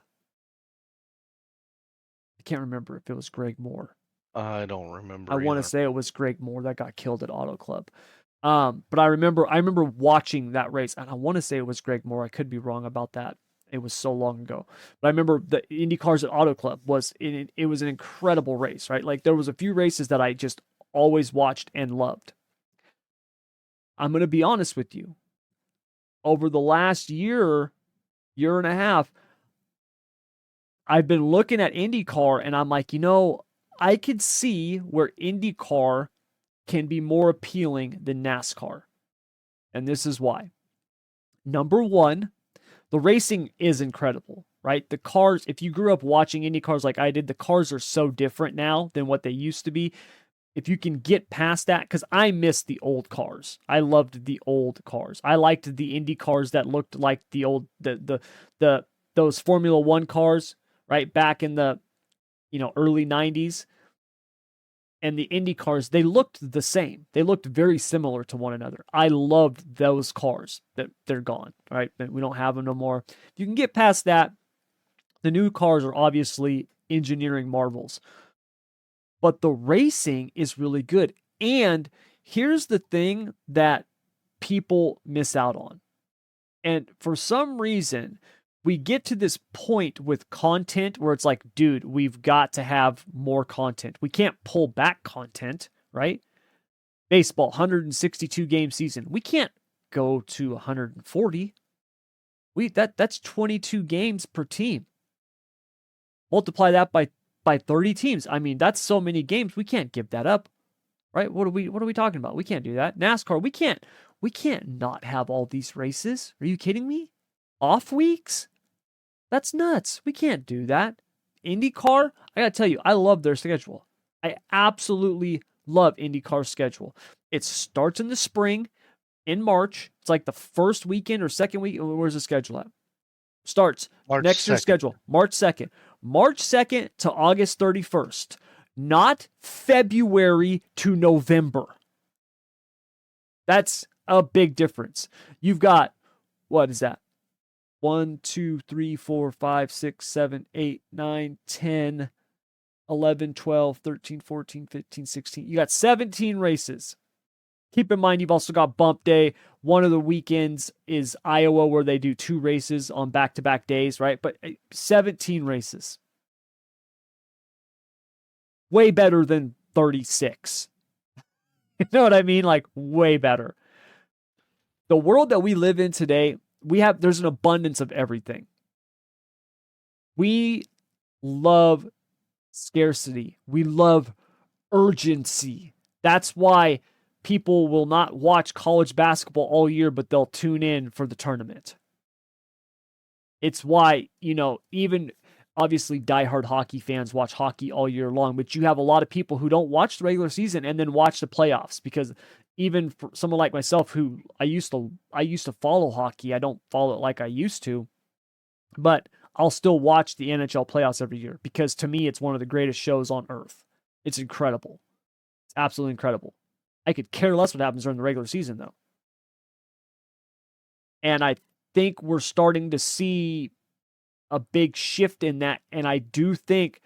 S1: I can't remember if it was Greg Moore.
S2: I don't remember.
S1: I want to say it was Greg Moore that got killed at Auto Club. But I remember watching that race, and I want to say it was Greg Moore. I could be wrong about that. It was so long ago. But I remember the IndyCars at Auto Club it was an incredible race, right? Like there was a few races that I just always watched and loved. I'm going to be honest with you. Over the last year and a half, I've been looking at IndyCar and I'm like, I could see where IndyCar can be more appealing than NASCAR. And this is why. Number one, the racing is incredible, right? The cars, if you grew up watching Indy cars like I did, the cars are so different now than what they used to be. If you can get past that, because I miss the old cars. I loved the old cars. I liked the Indy cars that looked like the old those Formula One cars, right? Back in the early 90s. And the Indy cars, they looked the same. They looked very similar to one another. I loved those cars. That they're gone, right? We don't have them no more. If you can get past that, the new cars are obviously engineering marvels. But the racing is really good. And here's the thing that people miss out on. And for some reason, we get to this point with content where it's like, dude, we've got to have more content. We can't pull back content, right? Baseball, 162 game season. We can't go to 140. That's 22 games per team. Multiply that by 30 teams. I mean, that's so many games. We can't give that up, right? What are we talking about? We can't do that. NASCAR, we can't not have all these races. Are you kidding me? Off weeks? That's nuts. We can't do that. IndyCar, I gotta tell you, I love their schedule. I absolutely love IndyCar's schedule. It starts in the spring, in March. It's like the first weekend or second week. Where's the schedule at? Starts
S2: March
S1: next year's
S2: 2nd.
S1: schedule, March 2nd. March 2nd to August 31st. Not February to November. That's a big difference. You've got, what is that? 1, 2, 3, 4, 5, 6, 7, 8, 9, 10, 11, 12, 13, 14, 15, 16. You got 17 races. Keep in mind, you've also got bump day. One of the weekends is Iowa, where they do 2 races on back-to-back days, right? But 17 races. Way better than 36. You know what I mean? Like, way better. The world that we live in today, there's an abundance of everything. We love scarcity. We love urgency. That's why people will not watch college basketball all year, but they'll tune in for the tournament. It's why, even obviously diehard hockey fans watch hockey all year long, but you have a lot of people who don't watch the regular season and then watch the playoffs because even for someone like myself who I used to follow hockey. I don't follow it like I used to, but I'll still watch the NHL playoffs every year because to me it's one of the greatest shows on earth. It's incredible. It's absolutely incredible. I could care less what happens during the regular season though. And I think we're starting to see a big shift in that, and I do think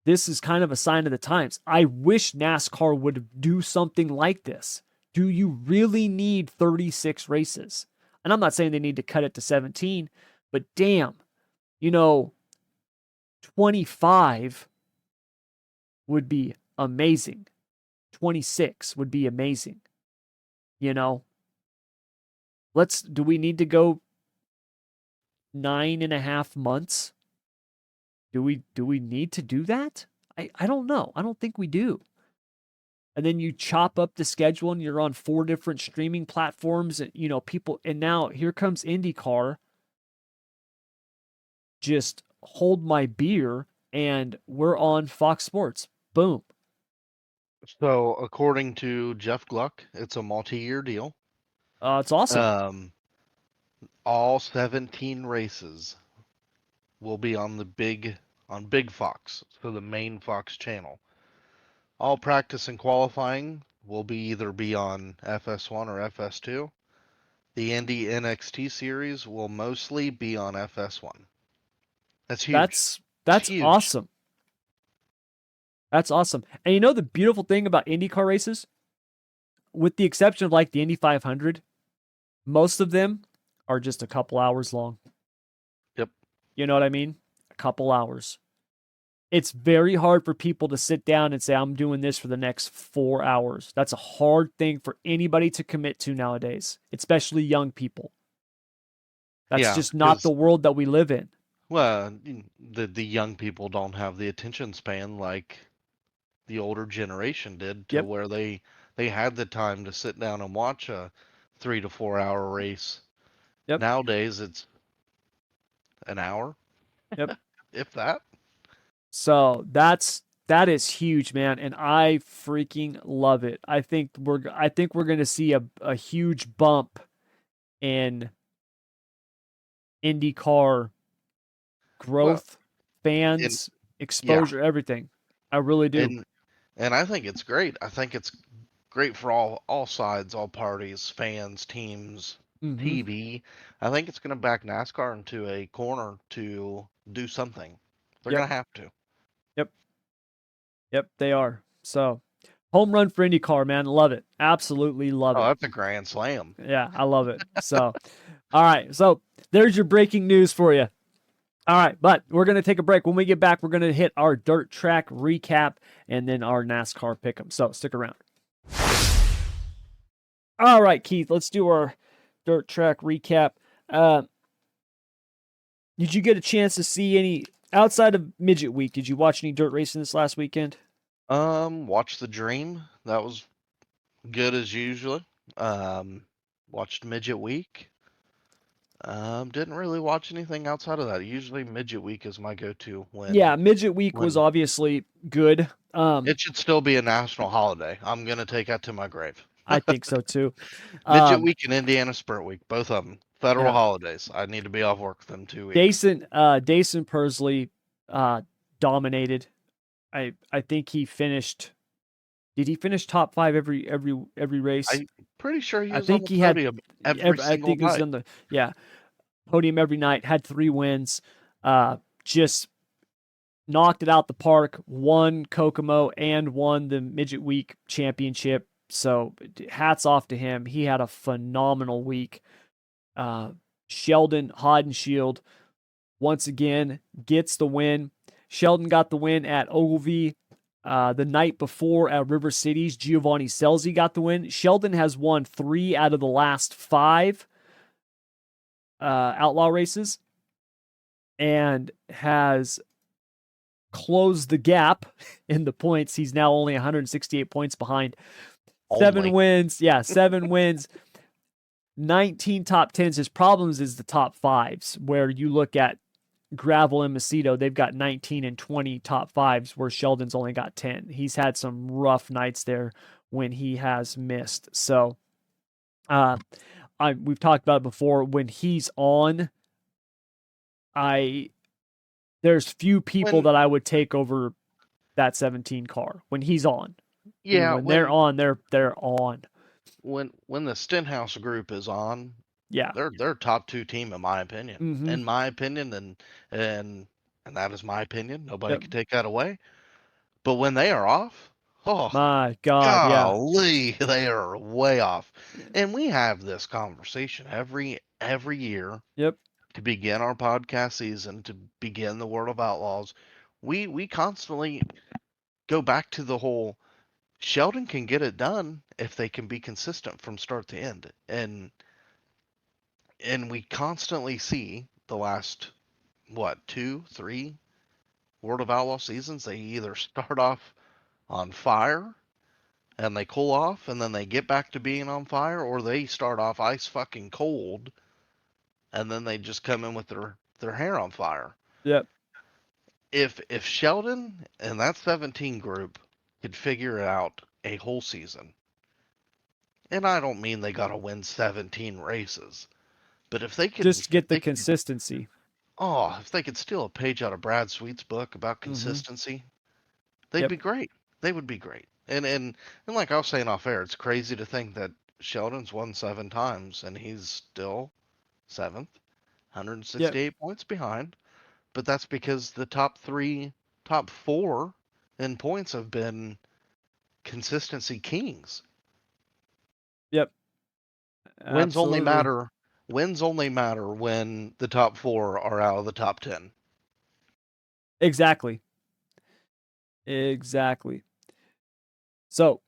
S1: this is kind of a sign of the times. I wish NASCAR would do something like this. Do you really need 36 races? And I'm not saying they need to cut it to 17, but damn, 25 would be amazing. 26 would be amazing. Do we need to go 9.5 months? Do we need to do that? I don't know. I don't think we do. And then you chop up the schedule and you're on 4 different streaming platforms and people, and now here comes IndyCar. Just hold my beer and we're on Fox Sports. Boom.
S2: So according to Jeff Gluck, it's a multi-year deal.
S1: It's awesome.
S2: All 17 races will be on Big Fox, so the main Fox channel. All practice and qualifying will either be on FS1 or FS2. The Indy NXT series will mostly be on FS1. That's huge.
S1: That's
S2: huge.
S1: awesome. That's awesome. And the beautiful thing about IndyCar races, with the exception of like the Indy 500, most of them are just a couple hours long.
S2: Yep.
S1: You know what I mean? A couple hours. It's very hard for people to sit down and say, I'm doing this for the next 4 hours. That's a hard thing for anybody to commit to nowadays, especially young people. That's just not the world that we live in.
S2: Well, the young people don't have the attention span like the older generation did, to where they had the time to sit down and watch a 3 to 4 hour race.
S1: Yep.
S2: Nowadays it's an hour.
S1: Yep.
S2: If that.
S1: So that is huge, man, and I freaking love it. I think we're going to see a huge bump in IndyCar growth, fans, exposure, everything. I really do.
S2: And I think it's great. I think it's great for all sides, all parties, fans, teams, TV. I think it's going to back NASCAR into a corner to do something. They're going to have to.
S1: Yep, they are. So, home run for IndyCar, man. Love it. Absolutely love it.
S2: Oh, that's a grand slam.
S1: Yeah, I love it. So, all right. So, there's your breaking news for you. All right, but we're going to take a break. When we get back, we're going to hit our dirt track recap and then our NASCAR pick'em. So, stick around. All right, Keith, let's do our dirt track recap. Did you get a chance to see any outside of Midget Week? Did you watch any dirt racing this last weekend?
S2: Watched the Dream. That was good as usual. Watched Midget Week. Didn't really watch anything outside of that. Usually Midget Week is my go-to when.
S1: Yeah, Midget Week was obviously good.
S2: It should still be a national holiday. I'm gonna take that to my grave.
S1: I think so too.
S2: Midget Week and Indiana Spirit Week, both of them federal holidays. I need to be off work them 2 weeks.
S1: Daison Pursley dominated. I think he finished. Did he finish top 5 every race?
S2: I'm pretty sure he was on the podium every single night.
S1: He was on the podium every night. Had 3 wins. Just knocked it out the park. Won Kokomo and won the Midget Week championship. So hats off to him. He had a phenomenal week. Sheldon Haudenschild once again gets the win. Sheldon got the win at Ogilvy. The night before at River Cities, Giovanni Scelzi got the win. Sheldon has won 3 out of the last 5 outlaw races and has closed the gap in the points. He's now only 168 points behind. 7 wins. Yeah, 7 wins. 19 top 10s. His problems is the top 5s, where you look at Gravel and Macedo, they've got 19 and 20 top 5s, where Sheldon's only got 10. He's had some rough nights there when he has missed. So we've talked about it before. When he's on, there's few people
S2: When
S1: that I would take over that 17 car when he's on.
S2: yeah,
S1: When they're on, they're on.
S2: when the Stenhouse group is on,
S1: Yeah.
S2: they're top 2 team in my opinion.
S1: Mm-hmm.
S2: In my opinion, and that is my opinion. Nobody
S1: Yep.
S2: can take that away. But when they are off, oh
S1: My God, yeah.
S2: golly, they are way off. And we have this conversation every year
S1: Yep.
S2: to begin our podcast season, to begin the World of Outlaws. We constantly go back to the whole Sheldon can get it done if they can be consistent from start to end. And we constantly see the last what, 2, 3 World of Outlaw seasons, they either start off on fire and they cool off and then they get back to being on fire, or they start off ice fucking cold and then they just come in with their hair on fire.
S1: Yep.
S2: If Sheldon and that 17 group could figure out a whole season, and I don't mean they gotta win 17 races, but if they could,
S1: Just get the
S2: they could,
S1: consistency.
S2: if they could steal a page out of Brad Sweet's book about
S1: Mm-hmm.
S2: consistency, they'd
S1: Yep.
S2: be great. They would be great. And like I was saying off air, it's crazy to think that Sheldon's won 7 times and he's still 7th, 168
S1: Yep.
S2: points behind. But that's because the top 4 in points have been consistency kings.
S1: Yep.
S2: Wins only
S1: Absolutely.
S2: matter. Wins only matter when the top 4 are out of the top 10.
S1: Exactly. Exactly. So,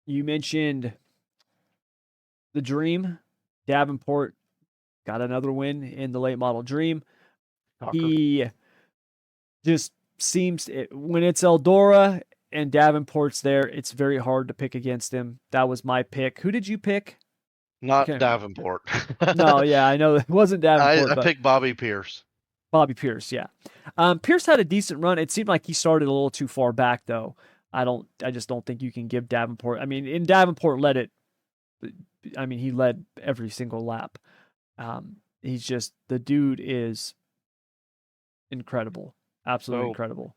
S1: you mentioned the Dream. Davenport got another win in the late model Dream.
S2: Shocker.
S1: He just seems, when it's Eldora and Davenport's there, it's very hard to pick against him. That was my pick. Who did you pick?
S2: Not
S1: Okay.
S2: Davenport.
S1: No, yeah, I know it wasn't Davenport,
S2: I
S1: but
S2: picked Bobby Pierce.
S1: Bobby Pierce, yeah. Pierce had a decent run. It seemed like he started a little too far back, though. I just don't think you can give Davenport. I mean, in Davenport led it. I mean, he led every single lap. He's just, the dude is incredible, absolutely
S2: So
S1: incredible.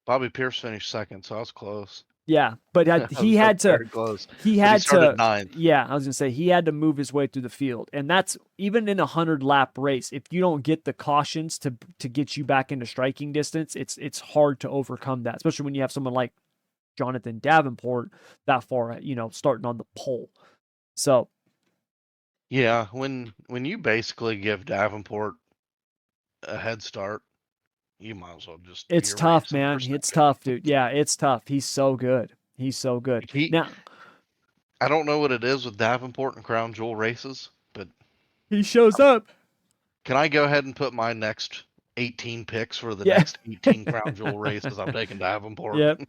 S2: Bobby Pierce finished 2nd, so I was close.
S1: Yeah, but
S2: I
S1: he
S2: was
S1: had to.
S2: very close.
S1: He
S2: But he
S1: had
S2: started
S1: to.
S2: 9th.
S1: Yeah, I was gonna say he had to move his way through the field, and that's even in a 100-lap race. If you don't get the cautions to get you back into striking distance, it's hard to overcome that, especially when you have someone like Jonathan Davenport that far, starting on the pole. So
S2: Yeah, when you basically give Davenport a head start, you might as well just be
S1: it's tough,
S2: erasing
S1: man.
S2: for
S1: It's
S2: second.
S1: tough, dude. Yeah, it's tough. He's so good. He's so good.
S2: He,
S1: Now
S2: I don't know what it is with Davenport and Crown Jewel races, but
S1: he shows up.
S2: can I go ahead and put my next 18 picks for the
S1: Yeah.
S2: next 18 Crown Jewel races? I'm taking Davenport.
S1: Yep.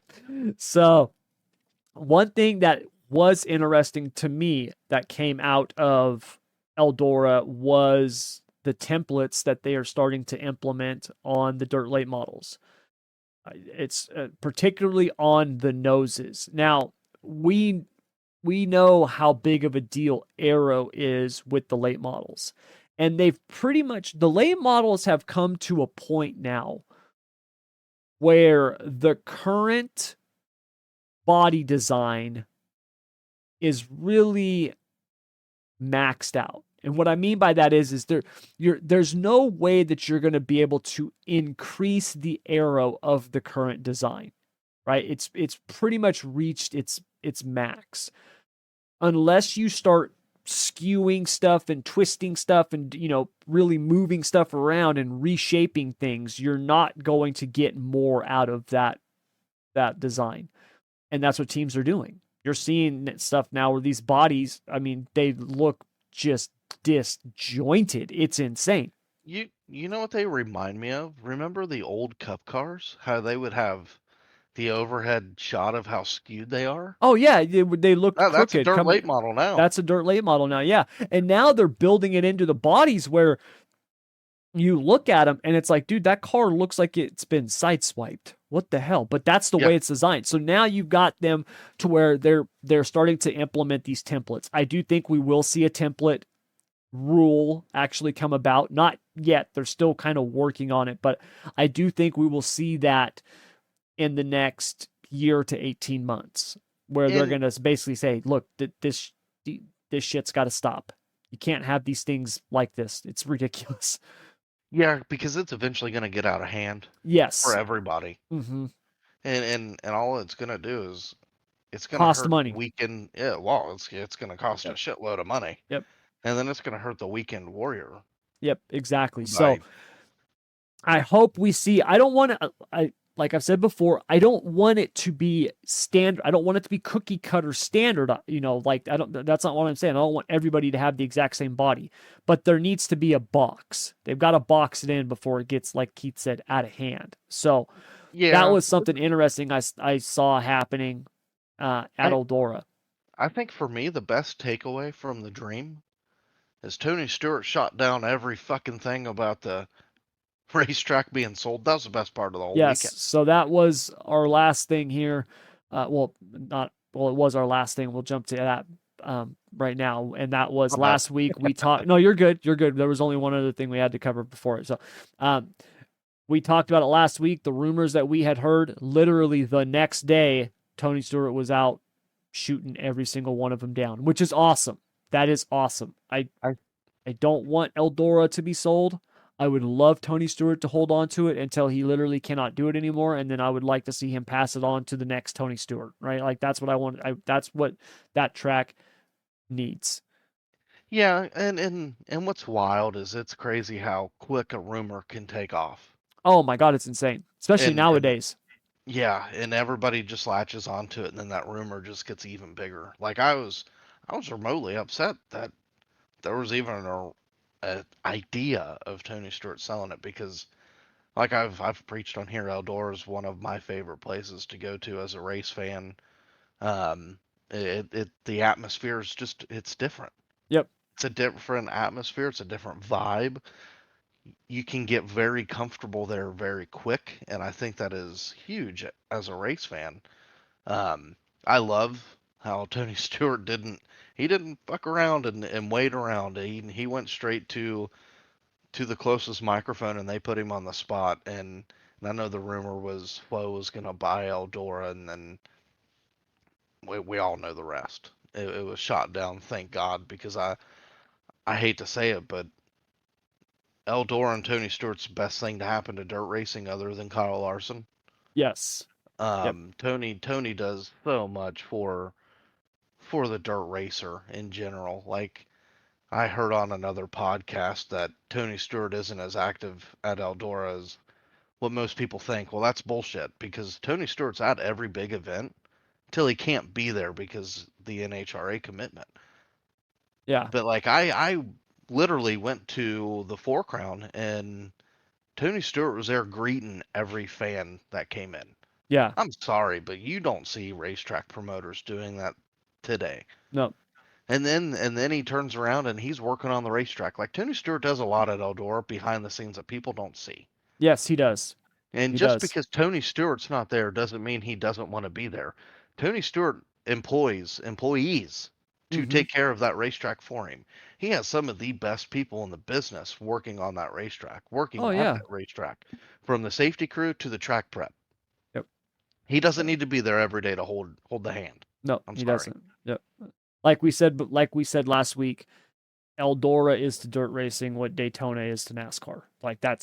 S1: So one thing that was interesting to me that came out of Eldora was the templates that they are starting to implement on the dirt late models. It's particularly on the noses. Now, we know how big of a deal aero is with the late models. And they've the late models have come to a point now where the current body design is really maxed out. And what I mean by that is there's no way that you're going to be able to increase the aero of the current design, right? It's pretty much reached its max. Unless you start skewing stuff and twisting stuff and really moving stuff around and reshaping things, you're not going to get more out of that design. And that's what teams are doing. You're seeing stuff now where these bodies, I mean, they look just disjointed. It's insane.
S2: You know what they remind me of? Remember the old Cup cars? How they would have the overhead shot of how skewed they are?
S1: Oh yeah, they look crooked.
S2: That's a dirt late model now.
S1: That's a dirt late model now, yeah. And now they're building it into the bodies where you look at them and it's like, dude, that car looks like it's been sideswiped. What the hell? But that's the
S2: Yeah,
S1: way it's designed. So now you've got them to where they're starting to implement these templates. I do think we will see a template rule actually come about. Not yet. They're still kind of working on it, but I do think we will see that in the next year to 18 months where they're
S2: and
S1: going to basically say, look, this shit's got to stop. You can't have these things like this. It's ridiculous.
S2: yeah, because it's eventually going to get out of hand for
S1: Yes.
S2: everybody,
S1: Mm-hmm.
S2: and all it's going to do is it's going to
S1: Cost
S2: hurt the
S1: money.
S2: weekend. Yeah, well, it's going to cost a
S1: Yep.
S2: shitload of money,
S1: Yep.
S2: and then it's going to hurt the weekend warrior
S1: Yep. Exactly. So
S2: by
S1: I hope we see. I don't want to. Like I've said before, I don't want it to be standard. I don't want it to be cookie cutter standard. Like I don't. That's not what I'm saying. I don't want everybody to have the exact same body, but there needs to be a box. They've got to box it in before it gets, like Keith said, out of hand. So that
S2: yeah.
S1: was something interesting I saw happening at
S2: I
S1: Eldora.
S2: I think for me the best takeaway from the dream is Tony Stewart shot down every fucking thing about the racetrack being sold. That was the best part of the whole
S1: Yes.
S2: weekend.
S1: So that was our last thing here. Well, not well. It was our last thing. We'll jump to that right now, and that was
S2: My bad.
S1: last week. We talked. No, you're good. You're good. There was only one other thing we had to cover before it. So, we talked about it last week. The rumors that we had heard. Literally the next day, Tony Stewart was out shooting every single one of them down, which is awesome. That is awesome. I don't want Eldora to be sold. I would love Tony Stewart to hold on to it until he literally cannot do it anymore, and then I would like to see him pass it on to the next Tony Stewart, right? Like that's what I want. That's what that track needs.
S2: Yeah, and what's wild is it's crazy how quick a rumor can take off.
S1: Oh my God, it's insane, especially
S2: And
S1: nowadays.
S2: yeah, and everybody just latches onto it, and then that rumor just gets even bigger. Like I was remotely upset that there was even a idea of Tony Stewart selling it because, like I've preached on here, Eldora is one of my favorite places to go to as a race fan. Um, the atmosphere is just it's different.
S1: Yep.
S2: It's a different atmosphere. It's a different vibe. You can get very comfortable there very quick, and I think that is huge as a race fan. Um, I love how Tony Stewart didn't fuck around and wait around. He went straight to the closest microphone and they put him on the spot. And I know the rumor was Flo was gonna buy Eldora, and then we all know the rest. It was shot down, thank God, because I hate to say it, but Eldora and Tony Stewart's the best thing to happen to dirt racing other than Kyle Larson.
S1: Yes. Yep.
S2: Tony does so much for the dirt racer in general. Like I heard on another podcast that Tony Stewart isn't as active at Eldora as what most people think. Well, that's bullshit because Tony Stewart's at every big event till he can't be there because the NHRA commitment.
S1: Yeah.
S2: But like I literally went to the Four Crown and Tony Stewart was there greeting every fan that came in.
S1: Yeah.
S2: I'm sorry, but you don't see racetrack promoters doing that today.
S1: No.
S2: And then he turns around and he's working on the racetrack. Like Tony Stewart does a lot at Eldora behind the scenes that people don't see.
S1: Yes, he does.
S2: And
S1: He
S2: just
S1: does.
S2: because Tony Stewart's not there doesn't mean he doesn't want to be there. Tony Stewart employees to
S1: Mm-hmm.
S2: take care of that racetrack for him. He has some of the best people in the business working on that racetrack,
S1: Oh
S2: working at
S1: yeah.
S2: that racetrack, from the safety crew to the track prep.
S1: Yep.
S2: He doesn't need to be there every day to hold the hand.
S1: No,
S2: I'm
S1: he
S2: sorry.
S1: doesn't. Yep. Like we said last week, Eldora is to dirt racing what Daytona is to NASCAR. Like
S2: Yeah,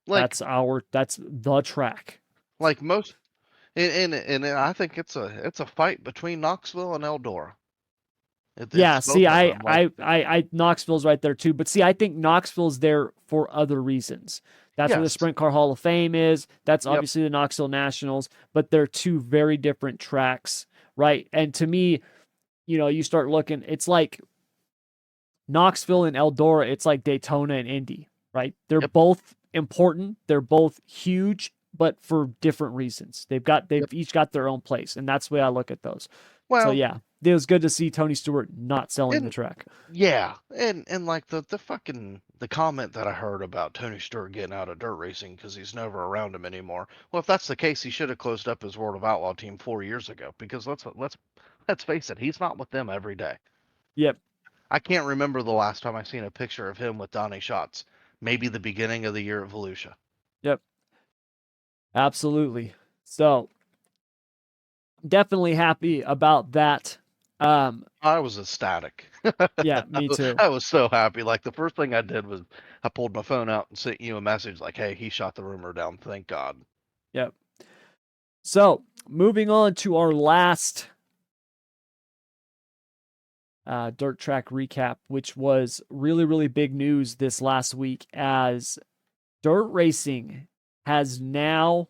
S1: that's
S2: like
S1: that's the track.
S2: like most, and I think it's a fight between Knoxville and Eldora.
S1: Yeah,
S2: It's
S1: see,
S2: both of them. Like
S1: Knoxville's right there too. But see, I think Knoxville's there for other reasons. That's where the
S2: yes,
S1: Sprint Car Hall of Fame is. That's
S2: yep,
S1: obviously the Knoxville Nationals, but they're two very different tracks, right? And to me, you start looking, it's like Knoxville and Eldora, it's like Daytona and Indy, right? They're
S2: yep,
S1: both important, they're both huge, but for different reasons. They've
S2: yep.
S1: each got their own place, and that's the way I look at those. So
S2: Well,
S1: yeah, it was good to see Tony Stewart not selling the
S2: and
S1: track.
S2: yeah, and like the fucking the comment that I heard about Tony Stewart getting out of dirt racing because he's never around him anymore. Well, if that's the case, he should have closed up his World of Outlaw team 4 years ago. Because let's face it, he's not with them every day.
S1: Yep.
S2: I can't remember the last time I seen a picture of him with Donnie Schatz. Maybe the beginning of the year at Volusia.
S1: Yep. Absolutely. So definitely happy about that.
S2: I was ecstatic.
S1: Yeah, me too.
S2: I was so happy. Like the first thing I did was I pulled my phone out and sent you a message like, "Hey, he shot the rumor down. Thank God."
S1: Yep. So moving on to our last dirt track recap, which was really, really big news this last week, as dirt racing has now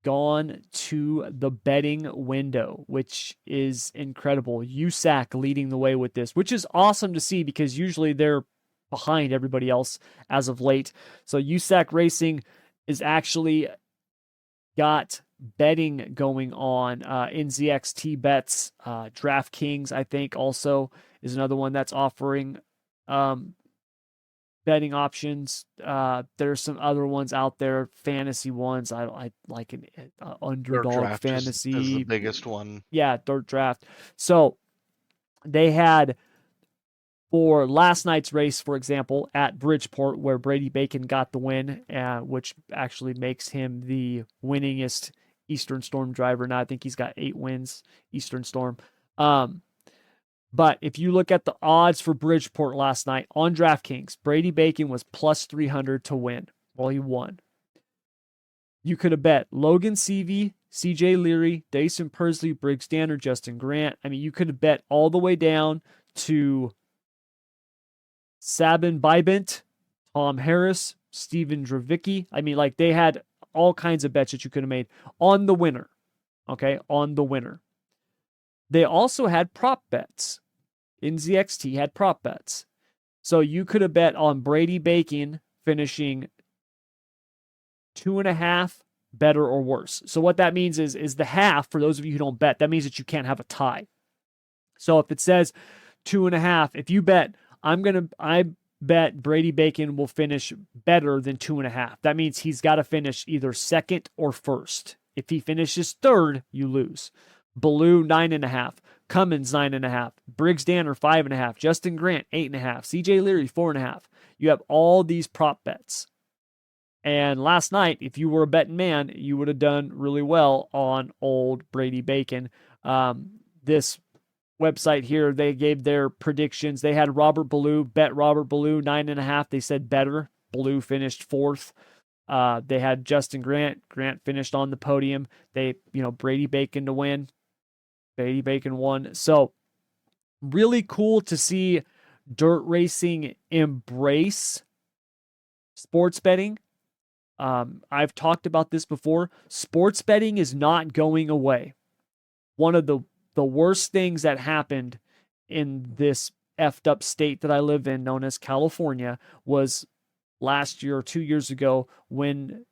S1: gone to the betting window, which is incredible. USAC leading the way with this, which is awesome to see because usually they're behind everybody else as of late. So USAC Racing is actually got betting going on. NZXT Bets, DraftKings, I think, also is another one that's offering betting options. There's some other ones out there, fantasy ones. I like an
S2: Dirt
S1: underdog
S2: Draft
S1: fantasy.
S2: is the biggest one.
S1: Yeah, Dirt Draft. So they had for last night's race, for example, at Bridgeport, where Brady Bacon got the win, which actually makes him the winningest Eastern Storm driver. Now I think he's got 8 wins, Eastern Storm. But if you look at the odds for Bridgeport last night on DraftKings, Brady Bacon was plus 300 to win. Well, he won. You could have bet Logan Seavey, CJ Leary, Daison Pursley, Briggs Danner, Justin Grant. I mean, you could have bet all the way down to Sabin Bybent, Tom Harris, Steven Dravicki. I mean, like they had all kinds of bets that you could have made on the winner. Okay, on the winner. They also had prop bets. NZXT had prop bets. So you could have bet on Brady Bacon finishing 2.5 better or worse. So what that means is the half, for those of you who don't bet, that means that you can't have a tie. So if it says 2.5, if you bet, I bet Brady Bacon will finish better than 2.5. That means he's got to finish either second or first. If he finishes third, you lose. Ballou 9.5, Cummins 9.5, Briggs Danner 5.5, Justin Grant 8.5, CJ Leary 4.5. You have all these prop bets. And last night, if you were a betting man, you would have done really well on old Brady Bacon. This website here, they gave their predictions. They had Robert Ballou, bet Robert Ballou 9.5. They said better. Ballou finished 4th. They had Justin Grant. Grant finished on the podium. Brady Bacon to win. Brady Bacon won. So really cool to see dirt racing embrace sports betting. I've talked about this before. Sports betting is not going away. One of the worst things that happened in this effed up state that I live in, known as California, was last year or 2 years ago when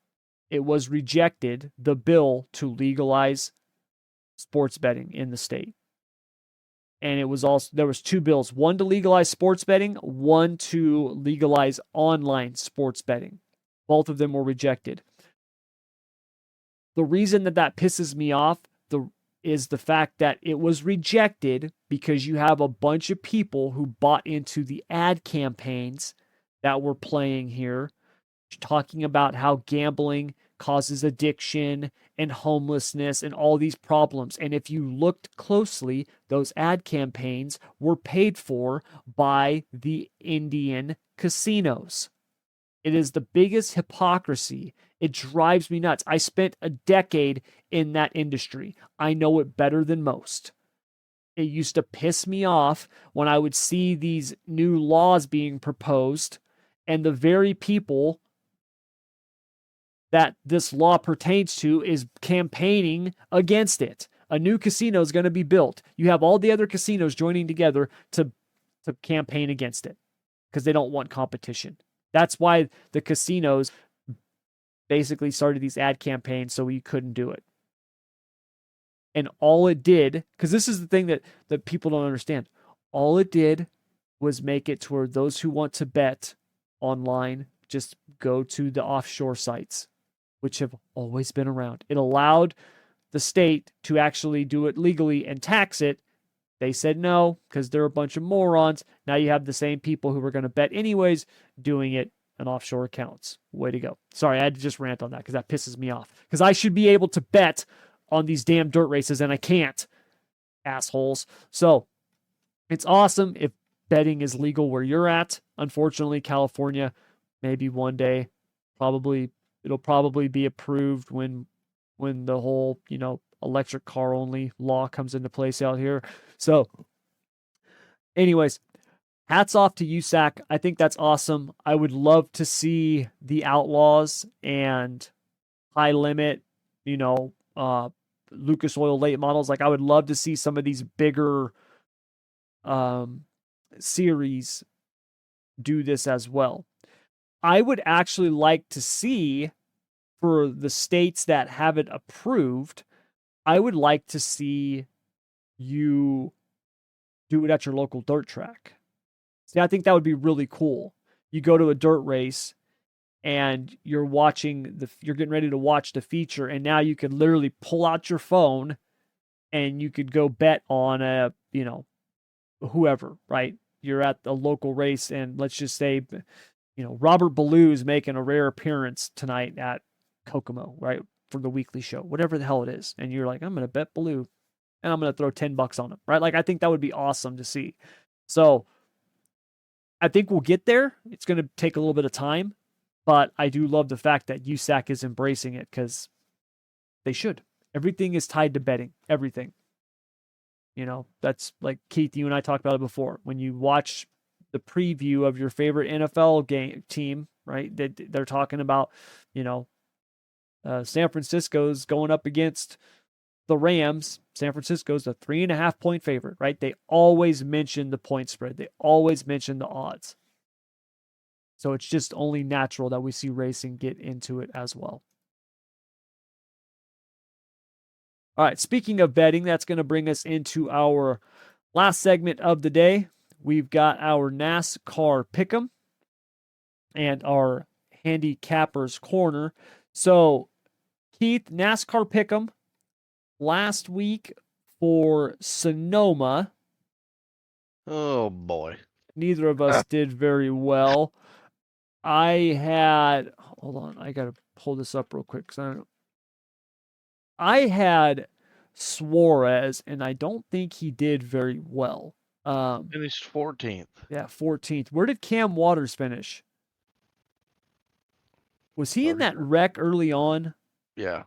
S1: it was rejected, the bill to legalize sports betting in the state. And there was 2 bills, one to legalize sports betting, one to legalize online sports betting. Both of them were rejected. The reason that pisses me off is the fact that it was rejected because you have a bunch of people who bought into the ad campaigns that were playing here, talking about how gambling causes addiction and homelessness and all these problems. And if you looked closely, those ad campaigns were paid for by the Indian casinos. It is the biggest hypocrisy. It drives me nuts. I spent a decade in that industry. I know it better than most. It used to piss me off when I would see these new laws being proposed and the very people that this law pertains to is campaigning against it. A new casino is going to be built. You have all the other casinos joining together to campaign against it because they don't want competition. That's why the casinos basically started these ad campaigns so we couldn't do it. And all it did, because this is the thing that people don't understand, all it did was make it to where those who want to bet online. Just go to the offshore sites, which have always been around. It allowed the state to actually do it legally and tax it. They said no because they're a bunch of morons. Now you have the same people who were going to bet anyways doing it in offshore accounts. Way to go. Sorry, I had to just rant on that because that pisses me off. Because I should be able to bet on these damn dirt races and I can't. Assholes. So it's awesome if betting is legal where you're at. Unfortunately, California, maybe one day, it'll probably be approved when the whole, electric car only law comes into place out here. So, anyways, hats off to USAC. I think that's awesome. I would love to see the Outlaws and High Limit, Lucas Oil late models. Like I would love to see some of these bigger series do this as well. I would actually like to see, for the states that have it approved, I would like to see you do it at your local dirt track. See, I think that would be really cool. You go to a dirt race and you're getting ready to watch the feature, and now you could literally pull out your phone and you could go bet on whoever, right? You're at the local race, and let's just say, Robert Ballou is making a rare appearance tonight at Kokomo, right? For the weekly show, whatever the hell it is. And you're like, I'm going to bet Ballou and I'm going to throw $10 on him, right? Like, I think that would be awesome to see. So I think we'll get there. It's going to take a little bit of time, but I do love the fact that USAC is embracing it because they should. Everything is tied to betting. Everything. That's like Keith, you and I talked about it before. When you watch the preview of your favorite NFL team, right? They're talking about, San Francisco's going up against the Rams. San Francisco's a 3.5 point favorite, right? They always mention the point spread. They always mention the odds. So it's just only natural that we see racing get into it as well. All right, speaking of betting, that's going to bring us into our last segment of the day. We've got our NASCAR Pick'em and our Handicapper's Corner. So, Keith, NASCAR Pick'em last week for Sonoma.
S2: Oh, boy.
S1: Neither of us did very well. Hold on, I got to pull this up real quick because I had Suarez, and I don't think he did very well.
S2: Finished 14th.
S1: Yeah, 14th. Where did Cam Waters finish? Was he in that wreck early on?
S2: Yeah.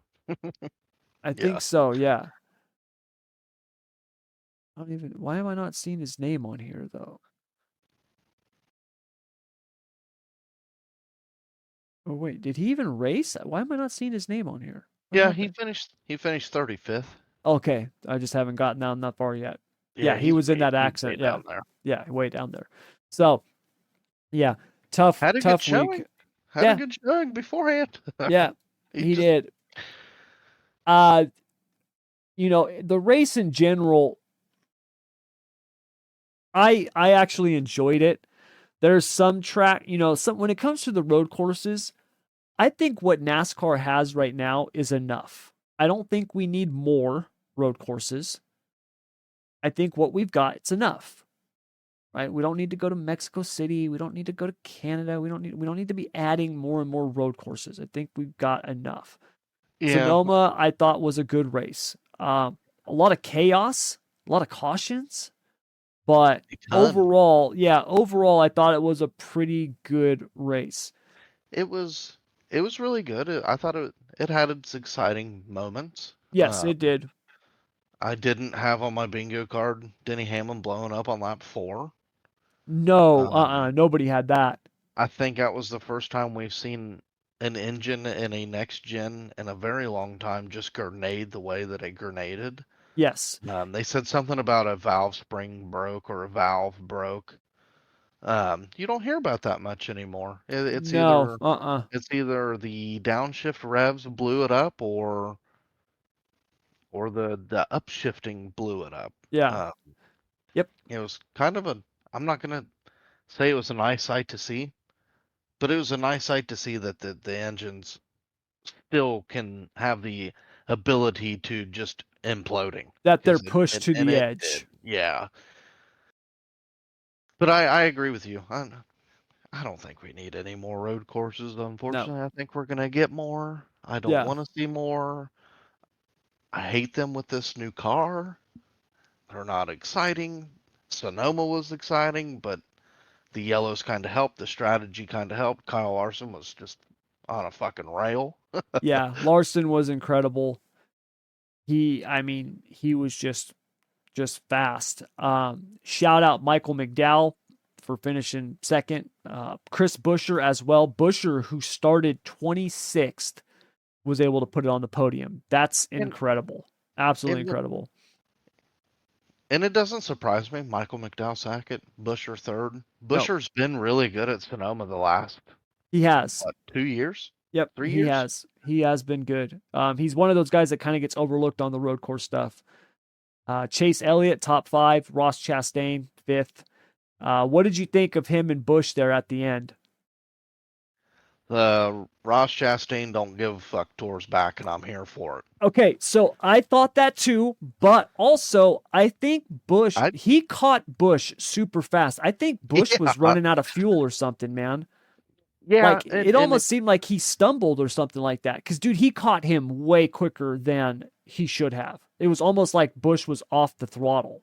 S1: I think so, yeah. Why am I not seeing his name on here, though? Oh, wait, did he even race? Why am I not seeing his name on here?
S2: Yeah, he finished 35th.
S1: Okay, I just haven't gotten down that far yet. Yeah, he
S2: he's
S1: was in that accident. Yeah,
S2: down there.
S1: Yeah, way down there. So, yeah, tough week.
S2: Had a good showing beforehand.
S1: Yeah, he did. The race in general, I actually enjoyed it. There's some track, when it comes to the road courses, I think what NASCAR has right now is enough. I don't think we need more road courses. I think what we've got, it's enough. Right? We don't need to go to Mexico City. We don't need to go to Canada. We don't need to be adding more and more road courses. I think we've got enough. Yeah. Sonoma, I thought, was a good race. A lot of chaos, a lot of cautions, but overall, I thought it was a pretty good race.
S2: It was really good. I thought it had its exciting moments.
S1: Yes, it did.
S2: I didn't have on my bingo card Denny Hamlin blowing up on lap 4.
S1: No, nobody had that.
S2: I think that was the first time we've seen an engine in a next gen in a very long time just grenade the way that it grenaded.
S1: Yes.
S2: They said something about a valve spring broke or a valve broke. You don't hear about that much anymore. It's either the downshift revs blew it up or the upshifting blew it up.
S1: Yeah. Yep.
S2: It was kind of I'm not gonna say it was a nice sight to see, But it was a nice sight to see that the engines still can have the ability to just imploding.
S1: That they're
S2: 'Cause
S1: pushed to
S2: and
S1: the
S2: it did.
S1: edge.
S2: Yeah. But I agree with you. I don't think we need any more road courses,
S1: No.
S2: unfortunately. I think we're gonna get more. I don't
S1: Yeah.
S2: want to see more. I hate them with this new car. They're not exciting. Sonoma was exciting, but the yellows kind of helped. The strategy kind of helped. Kyle Larson was just on a fucking rail.
S1: Yeah. Larson was incredible. He was just fast. Shout out Michael McDowell for finishing second. Chris Buescher as well. Buescher, who started 26th, was able to put it on the podium. That's
S2: And
S1: incredible. Absolutely
S2: and
S1: incredible.
S2: and it doesn't surprise me. Michael McDowell second, Busher third.
S1: No,
S2: Busher's been really good at Sonoma the last
S1: he has.
S2: what, 2 years,
S1: Yep,
S2: 3 years.
S1: He has been good. He's one of those guys that kind of gets overlooked on the road course stuff. Chase Elliott, top 5. Ross Chastain, 5th. What did you think of him and Bush there at the end?
S2: Ross Chastain don't give a fuck tours back, and I'm here for it.
S1: Okay, so I thought that too, but also I think Bush,
S2: I
S1: he caught Bush super fast. I think Bush was
S2: yeah
S1: running out of fuel or something, man.
S2: yeah,
S1: Like
S2: and
S1: it almost seemed like he stumbled or something like that. Because dude, he caught him way quicker than he should have. It was almost like Bush was off the throttle.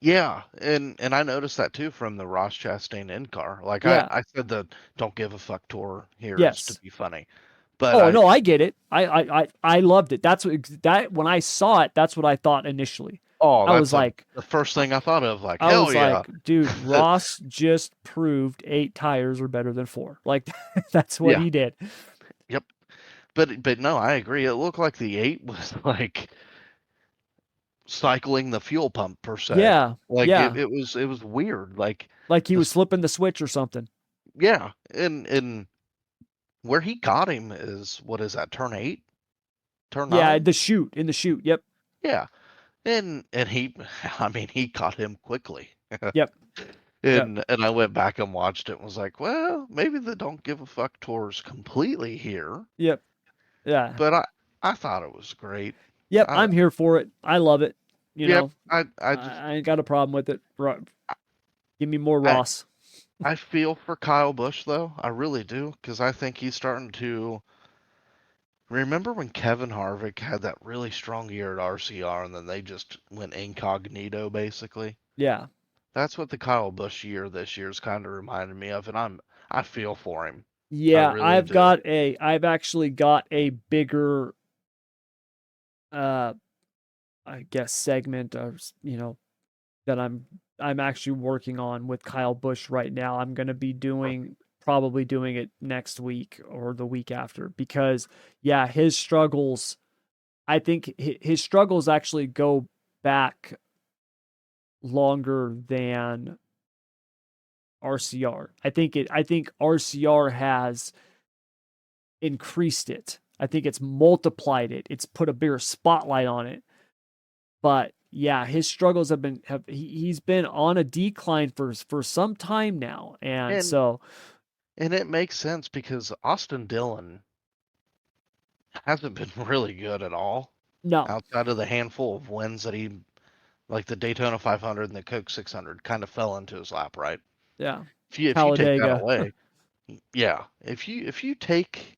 S2: yeah, and I noticed that too from the Ross Chastain in car. Like
S1: Yeah.
S2: I said, the don't give a fuck tour here is to
S1: Yes.
S2: be funny, but
S1: Oh no, I get it. I loved it. That's what that when I saw it, that's what I thought initially.
S2: oh,
S1: I was
S2: that's
S1: like,
S2: the first thing I thought of. Like
S1: I
S2: hell
S1: was
S2: yeah,
S1: like, dude, Ross just proved 8 tires are better than 4. Like that's what
S2: yeah,
S1: he did.
S2: yep. But no, I agree. It looked like the eight was like cycling the fuel pump per se.
S1: Yeah.
S2: Like
S1: Yeah.
S2: it was weird. Like
S1: Like he was
S2: this,
S1: flipping the switch or something.
S2: yeah, and where he got him is what is that? Turn 8, turn
S1: Yeah,
S2: 9.
S1: the chute in the chute. Yep.
S2: Yeah, and he, I mean, he caught him quickly.
S1: Yep. Yep.
S2: And I went back and watched it and was like, well, maybe the don't give a fuck tours completely here,
S1: Yep. Yeah.
S2: but I thought it was great.
S1: Yep.
S2: I
S1: I'm here for it. I love it. You
S2: yep,
S1: know,
S2: I just
S1: I ain't got a problem with it. Give me more
S2: I
S1: Ross.
S2: I feel for Kyle Busch though. I really do because I think he's starting to remember when Kevin Harvick had that really strong year at RCR and then they just went incognito basically.
S1: Yeah.
S2: That's what the Kyle Busch year this year's kind of reminded me of, and I feel for him. I
S1: Yeah.
S2: really do.
S1: I've actually got a bigger, uh, I guess segment of, that I'm actually working on with Kyle Busch right now. I'm going to be probably doing it next week or the week after because yeah, his struggles, I think his struggles actually go back longer than RCR. I think RCR has increased it. I think it's multiplied it. It's put a bigger spotlight on it. But yeah, his struggles he's been on a decline for some time now. And
S2: And
S1: so
S2: and it makes sense because Austin Dillon hasn't been really good at all
S1: no.
S2: outside of the handful of wins that he like the Daytona 500 and the Coke 600 kind of fell into his lap, right?
S1: Yeah.
S2: If you take that
S1: Talladega.
S2: away, yeah, if you take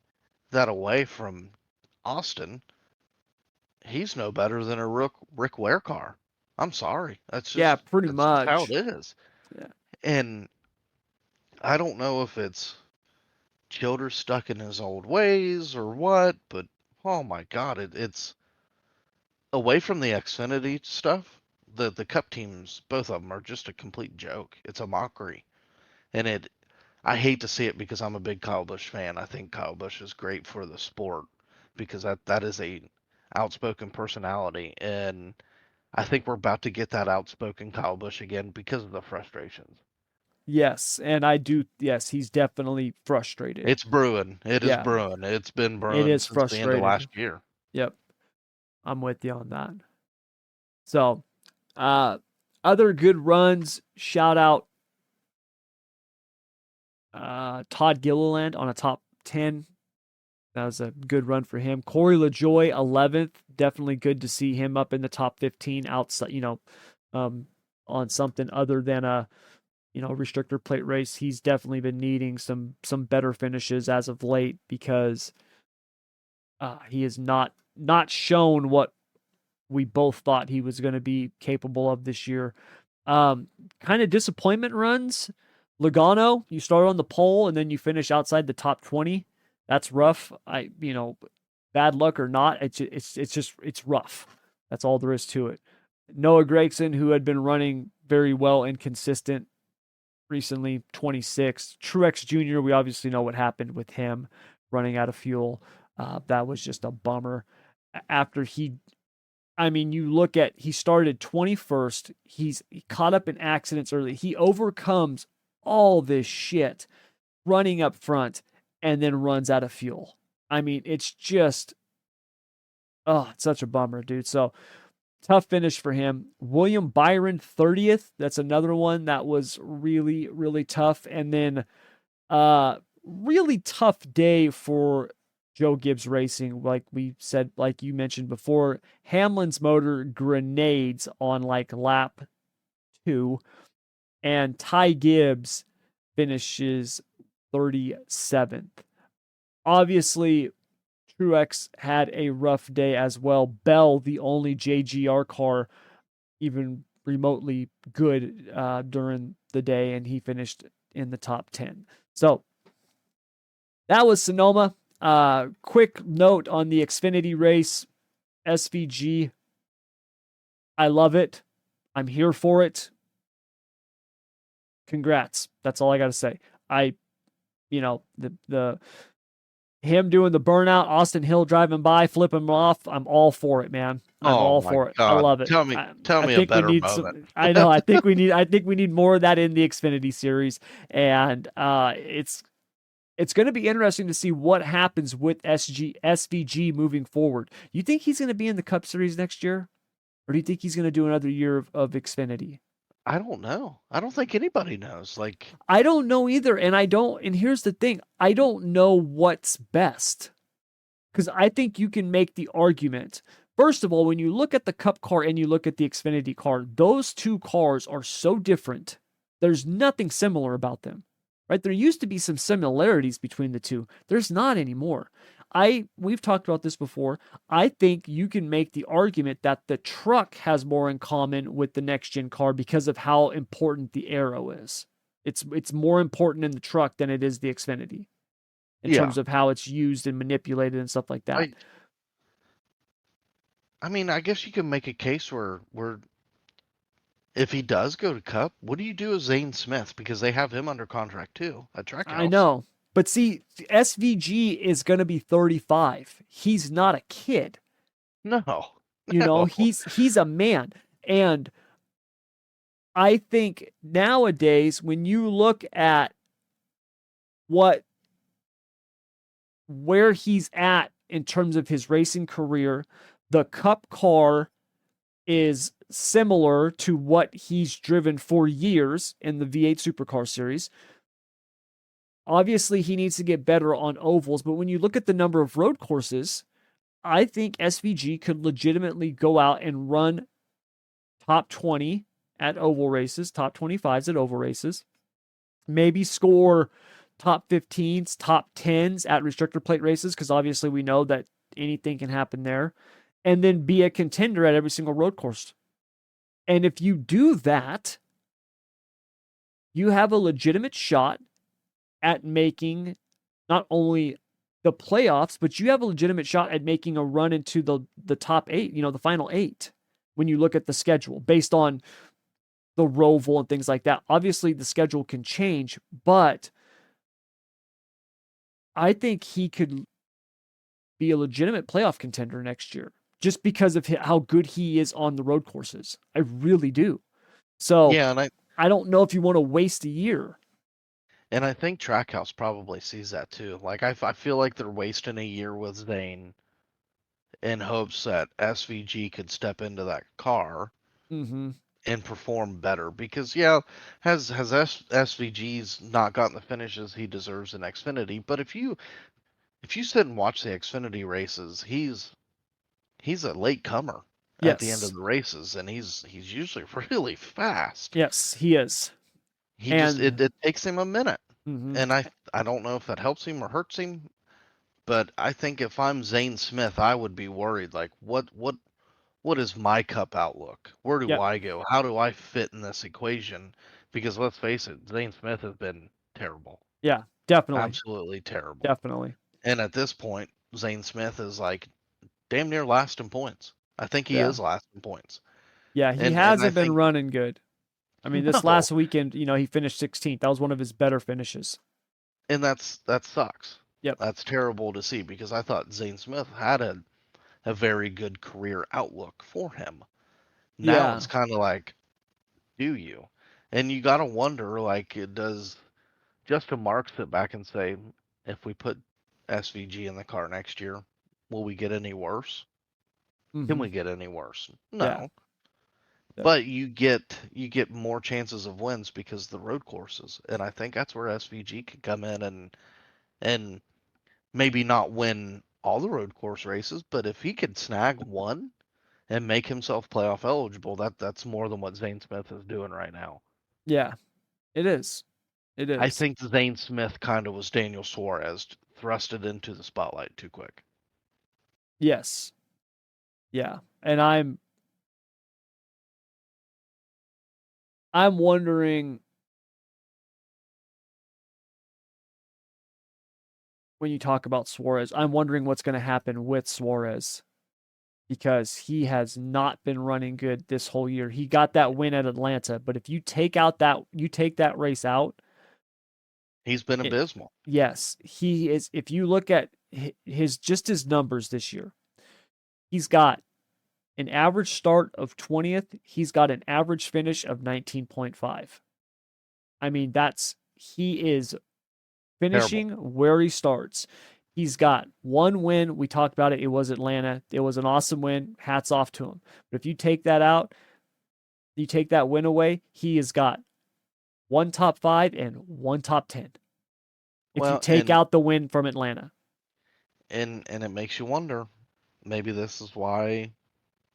S2: that away from Austin, he's no better than a Rick Ware car. I'm sorry.
S1: Yeah, pretty
S2: That's just how it
S1: much.
S2: is.
S1: Yeah.
S2: And I don't know if it's Childers stuck in his old ways or what, but oh my god, it's away from the Xfinity stuff. The Cup teams, both of them, are just a complete joke. It's a mockery, and I hate to see it because I'm a big Kyle Busch fan. I think Kyle Busch is great for the sport because that is a outspoken personality, and I think we're about to get that outspoken Kyle Busch again because of the frustrations.
S1: Yes, and I do. Yes, he's definitely frustrated.
S2: It's brewing. It is
S1: Yeah,
S2: brewing. It's been
S1: it
S2: brewing
S1: is
S2: since the end of
S1: frustrated.
S2: last year.
S1: Yep, I'm with you on that. So, uh, other good runs. Shout out Todd Gilliland on a top 10. That was a good run for him. Corey LaJoy, 11th. Definitely good to see him up in the top 15 outside, on something other than a, restrictor plate race. He's definitely been needing some better finishes as of late because he has not shown what we both thought he was going to be capable of this year. Kind of disappointment runs. Logano, you start on the pole and then you finish outside the top 20. That's rough. Bad luck or not, it's rough. That's all there is to it. Noah Gragson, who had been running very well and consistent recently, 26. Truex Jr., we obviously know what happened with him running out of fuel. That was just a bummer. After you look at, he started 21st. He caught up in accidents early. He overcomes all this shit running up front and then runs out of fuel. It's just, it's such a bummer, dude. So tough finish for him. William Byron, 30th. That's another one that was really, really tough. And then really tough day for Joe Gibbs Racing. Like we said, like you mentioned before, Hamlin's motor grenades on lap 2. And Ty Gibbs finishes 37th. Obviously, Truex had a rough day as well. Bell, the only JGR car even remotely good during the day, and he finished in the top 10. So that was Sonoma. Quick note on the Xfinity race, SVG. I love it. I'm here for it. Congrats. That's all I got to say. Him doing the burnout, Austin Hill driving by, flipping him off. I'm all for it, man. I'm all for it. I love it.
S2: Tell me
S1: I
S2: a
S1: think we
S2: better
S1: need
S2: moment.
S1: I know. I think we need more of that in the Xfinity series, and it's going to be interesting to see what happens with SVG moving forward. You think he's going to be in the Cup Series next year, or do you think he's going to do another year of Xfinity?
S2: I don't know. I don't think anybody knows.
S1: I don't know either. And here's the thing. I don't know what's best. Because I think you can make the argument. First of all, when you look at the Cup car and you look at the Xfinity car, those two cars are so different. There's nothing similar about them, right? There used to be some similarities between the two. There's not anymore. We've talked about this before. I think you can make the argument that the truck has more in common with the next gen car because of how important the aero is. It's more important in the truck than it is the Xfinity in terms of how it's used and manipulated and stuff like that.
S2: I guess you can make a case where if he does go to Cup, what do you do with Zane Smith? Because they have him under contract too at Trackhouse.
S1: I know. But see, SVG is going to be 35. He's not a kid.
S2: No.
S1: He's a man. And I think nowadays, when you look at where he's at in terms of his racing career, the Cup car is similar to what he's driven for years in the V8 Supercar Series. Obviously, he needs to get better on ovals, but when you look at the number of road courses, I think SVG could legitimately go out and run top 20 at oval races, top 25s at oval races, maybe score top 15s, top 10s at restrictor plate races, because obviously we know that anything can happen there, and then be a contender at every single road course. And if you do that, you have a legitimate shot at making not only the playoffs, but you have a legitimate shot at making a run into the top 8, the final 8, when you look at the schedule based on the Roval and things like that. Obviously, the schedule can change, but I think he could be a legitimate playoff contender next year just because of how good he is on the road courses. I really do. So
S2: and
S1: I don't know if you want to waste a year.
S2: And I think Trackhouse probably sees that too. I feel like they're wasting a year with Zane in hopes that SVG could step into that car and perform better. Because has SVG's not gotten the finishes he deserves in Xfinity, but if you sit and watch the Xfinity races, he's a late comer at the end of
S1: Yes.
S2: the races, and he's usually really fast.
S1: Yes, he is.
S2: He just
S1: And
S2: it takes him a minute,
S1: mhm,
S2: and I don't know if that helps him or hurts him, but I think if I'm Zane Smith, I would be worried. Like, what is my cup outlook? Where do
S1: yep.
S2: I go? How do I fit in this equation? Because let's face it, Zane Smith has been terrible,
S1: Yeah, definitely.
S2: absolutely terrible.
S1: Definitely.
S2: And at this point, Zane Smith is like damn near last in points. I think he
S1: Yeah.
S2: is last in points.
S1: Yeah, he
S2: And I
S1: hasn't been
S2: think
S1: running good. I mean, this
S2: no,
S1: last weekend, he finished 16th. That was one of his better finishes.
S2: and that sucks.
S1: Yep.
S2: That's terrible to see because I thought Zane Smith had a very good career outlook for him. Now
S1: Yeah.
S2: it's kind of like, do you? And you got to wonder, like, does Justin Marks sit back and say, if we put SVG in the car next year, will we get any worse? Can
S1: Hmm.
S2: we get any worse?
S1: Yeah.
S2: No.
S1: Yep.
S2: But you get more chances of wins because of the road courses, and I think that's where SVG could come in and maybe not win all the road course races, but if he could snag one and make himself playoff eligible, that's more than what Zane Smith is doing right now.
S1: Yeah. It is. It
S2: I
S1: is.
S2: think Zane Smith kind of was Daniel Suarez thrusted into the spotlight too quick.
S1: Yes. Yeah. And I'm wondering when you talk about Suarez, I'm wondering what's going to happen with Suarez because he has not been running good this whole year. He got that win at Atlanta, but if you take that race out,
S2: He's been
S1: it,
S2: abysmal.
S1: yes, he is. If you look at his numbers this year, he's got an average start of 20th. He's got an average finish of 19.5. I mean, he is
S2: Terrible.
S1: finishing where he starts. He's got one win. We talked about it. It was Atlanta. It was an awesome win. Hats off to him. But if you take that out, you take that win away, he has got one top 5 and one top 10. If you
S2: Well,
S1: take out the win from Atlanta.
S2: and it makes you wonder. Maybe this is why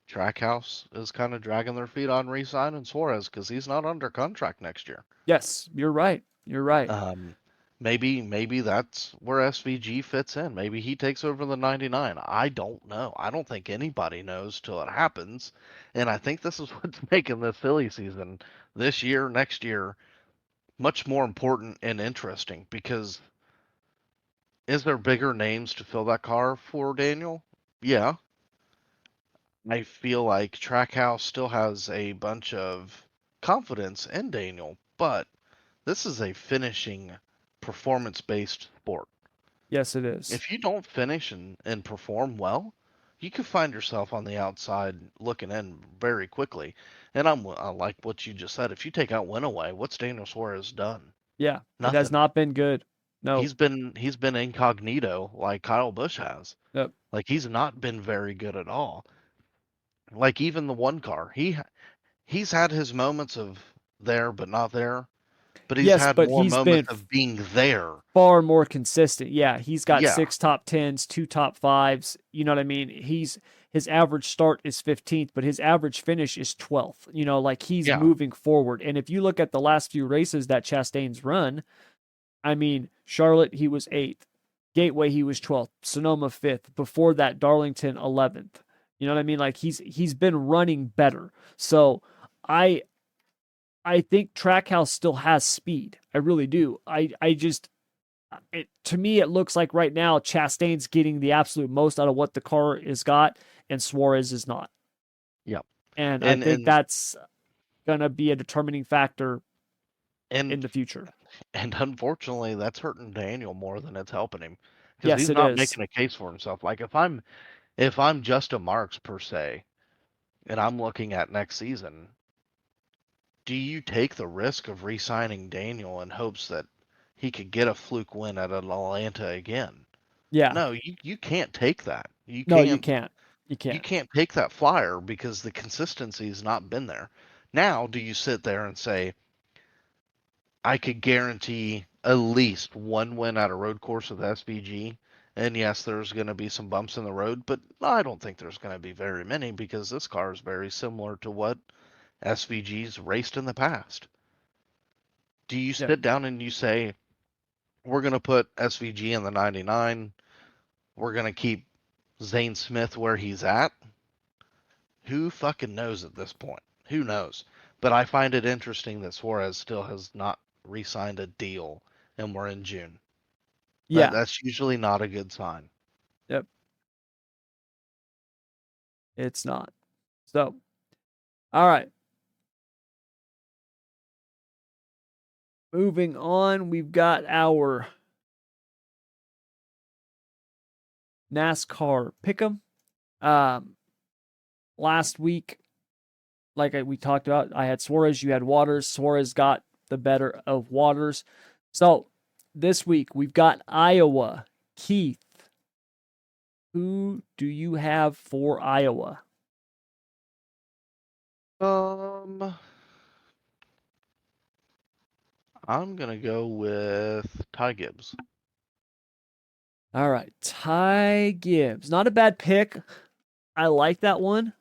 S2: Trackhouse is kind of dragging their feet on re-signing Suarez because he's not under contract next year.
S1: Yes, you're right. You're right.
S2: Um, maybe that's where SVG fits in. Maybe he takes over the 99. I don't know. I don't think anybody knows till it happens. And I think this is what's making the silly season this year, next year, much more important and interesting because is there bigger names to fill that car for Daniel? Yeah. I feel like Trackhouse still has a bunch of confidence in Daniel, but this is a finishing performance based sport.
S1: Yes, it is.
S2: If you don't finish and perform well, you could find yourself on the outside looking in very quickly. And I like what you just said. If you take out Winaway, what's Daniel Suarez done?
S1: Yeah, it has
S2: Nothing.
S1: not been good. No.
S2: He's been incognito like Kyle Busch has.
S1: Yep.
S2: Like he's not been very good at all. Like even the one car, he's had his moments of there but not there, but he's
S1: Yes,
S2: had
S1: but
S2: more
S1: he's
S2: moments
S1: been
S2: of being there.
S1: far more consistent. Yeah, he's got
S2: Yeah,
S1: 6 top 10s, 2 top 5s. You know what I mean? His average start is 15th, but his average finish is 12th. Like he's
S2: yeah,
S1: moving forward. And if you look at the last few races that Chastain's run, I mean, Charlotte he was 8th, Gateway he was 12th, Sonoma 5th, before that Darlington 11th. You know what I mean? Like he's been running better. So I I think Trackhouse still has speed. I really do. I just to me, it looks like right now Chastain's getting the absolute most out of what the car has got, and Suarez is not.
S2: yeah.
S1: And I
S2: And
S1: think
S2: and
S1: that's gonna be a determining factor in
S2: and
S1: the future.
S2: and unfortunately, that's hurting Daniel more than it's helping him because
S1: Yes,
S2: he's
S1: it
S2: not
S1: is.
S2: making a case for himself. Like if I'm just a Marks per se, and I'm looking at next season, do you take the risk of re-signing Daniel in hopes that he could get a fluke win at Atlanta again?
S1: Yeah.
S2: No, you can't take that. You
S1: No, you
S2: can't
S1: can't. You
S2: you
S1: can't.
S2: can't take that flyer because the consistency's not been there. Now, do you sit there and say, I could guarantee at least one win at a road course with SVG? And yes, there's going to be some bumps in the road, but I don't think there's going to be very many because this car is very similar to what SVG's raced in the past. Do you
S1: Yep.
S2: sit down and you say, we're going to put SVG in the 99, we're going to keep Zane Smith where he's at? Who fucking knows at this point? Who knows? But I find it interesting that Suarez still has not re-signed a deal, and we're in June.
S1: Yeah.
S2: That's usually not a good sign.
S1: Yep. It's not. So, all right. Moving on, we've got our NASCAR Pick'em. Last week, like we talked about, I had Suarez, you had Waters. Suarez got the better of Waters. So this week, we've got Iowa. Keith, who do you have for Iowa?
S2: I'm gonna go with Ty Gibbs.
S1: All right, Ty Gibbs. Not a bad pick. I like that one.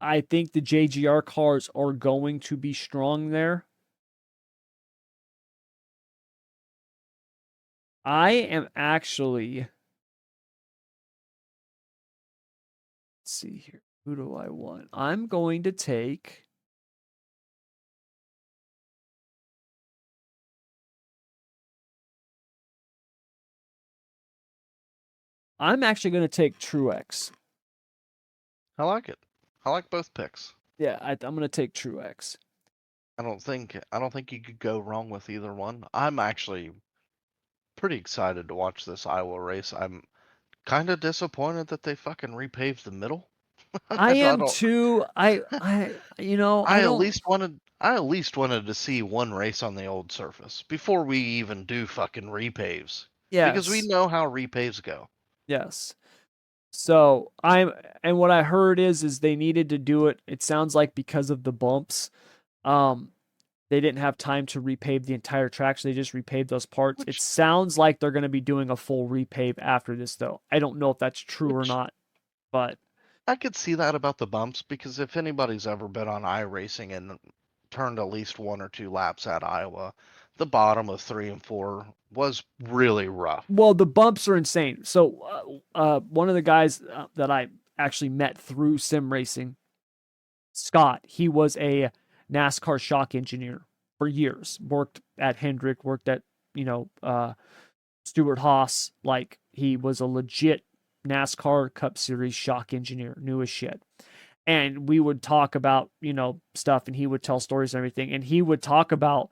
S1: I think the JGR cars are going to be strong there. I am actually, let's see here. Who do I want? I'm going to take, I'm actually going to take Truex.
S2: I like it. I like both picks.
S1: Yeah, I'm going to take Truex.
S2: I don't think you could go wrong with either one. I'm actually pretty excited to watch this Iowa race. I'm kind of disappointed that they fucking repaved the middle.
S1: I am
S2: don't.
S1: too. You know, I don't.
S2: I at least wanted to see one race on the old surface before we even do fucking repaves. Because we
S1: Yes,
S2: know how repaves go.
S1: yes. So and what I heard is they needed to do it. It sounds like because of the bumps, um, they didn't have time to repave the entire track, so they just repaved those parts. It
S2: Which
S1: sounds like they're going to be doing a full repave after this, though. I don't know if that's true or
S2: which
S1: not, but
S2: I could see that about the bumps because if anybody's ever been on iRacing and turned at least one or two laps at Iowa, the bottom of 3 and 4 was really rough.
S1: well, the bumps are insane. So, one of the guys that I actually met through sim racing, Scott, he was a NASCAR shock engineer for years. Worked at Hendrick, worked at Stuart Haas. Like he was a legit NASCAR Cup Series shock engineer, knew as shit. And we would talk about stuff, and he would tell stories and everything. And he would talk about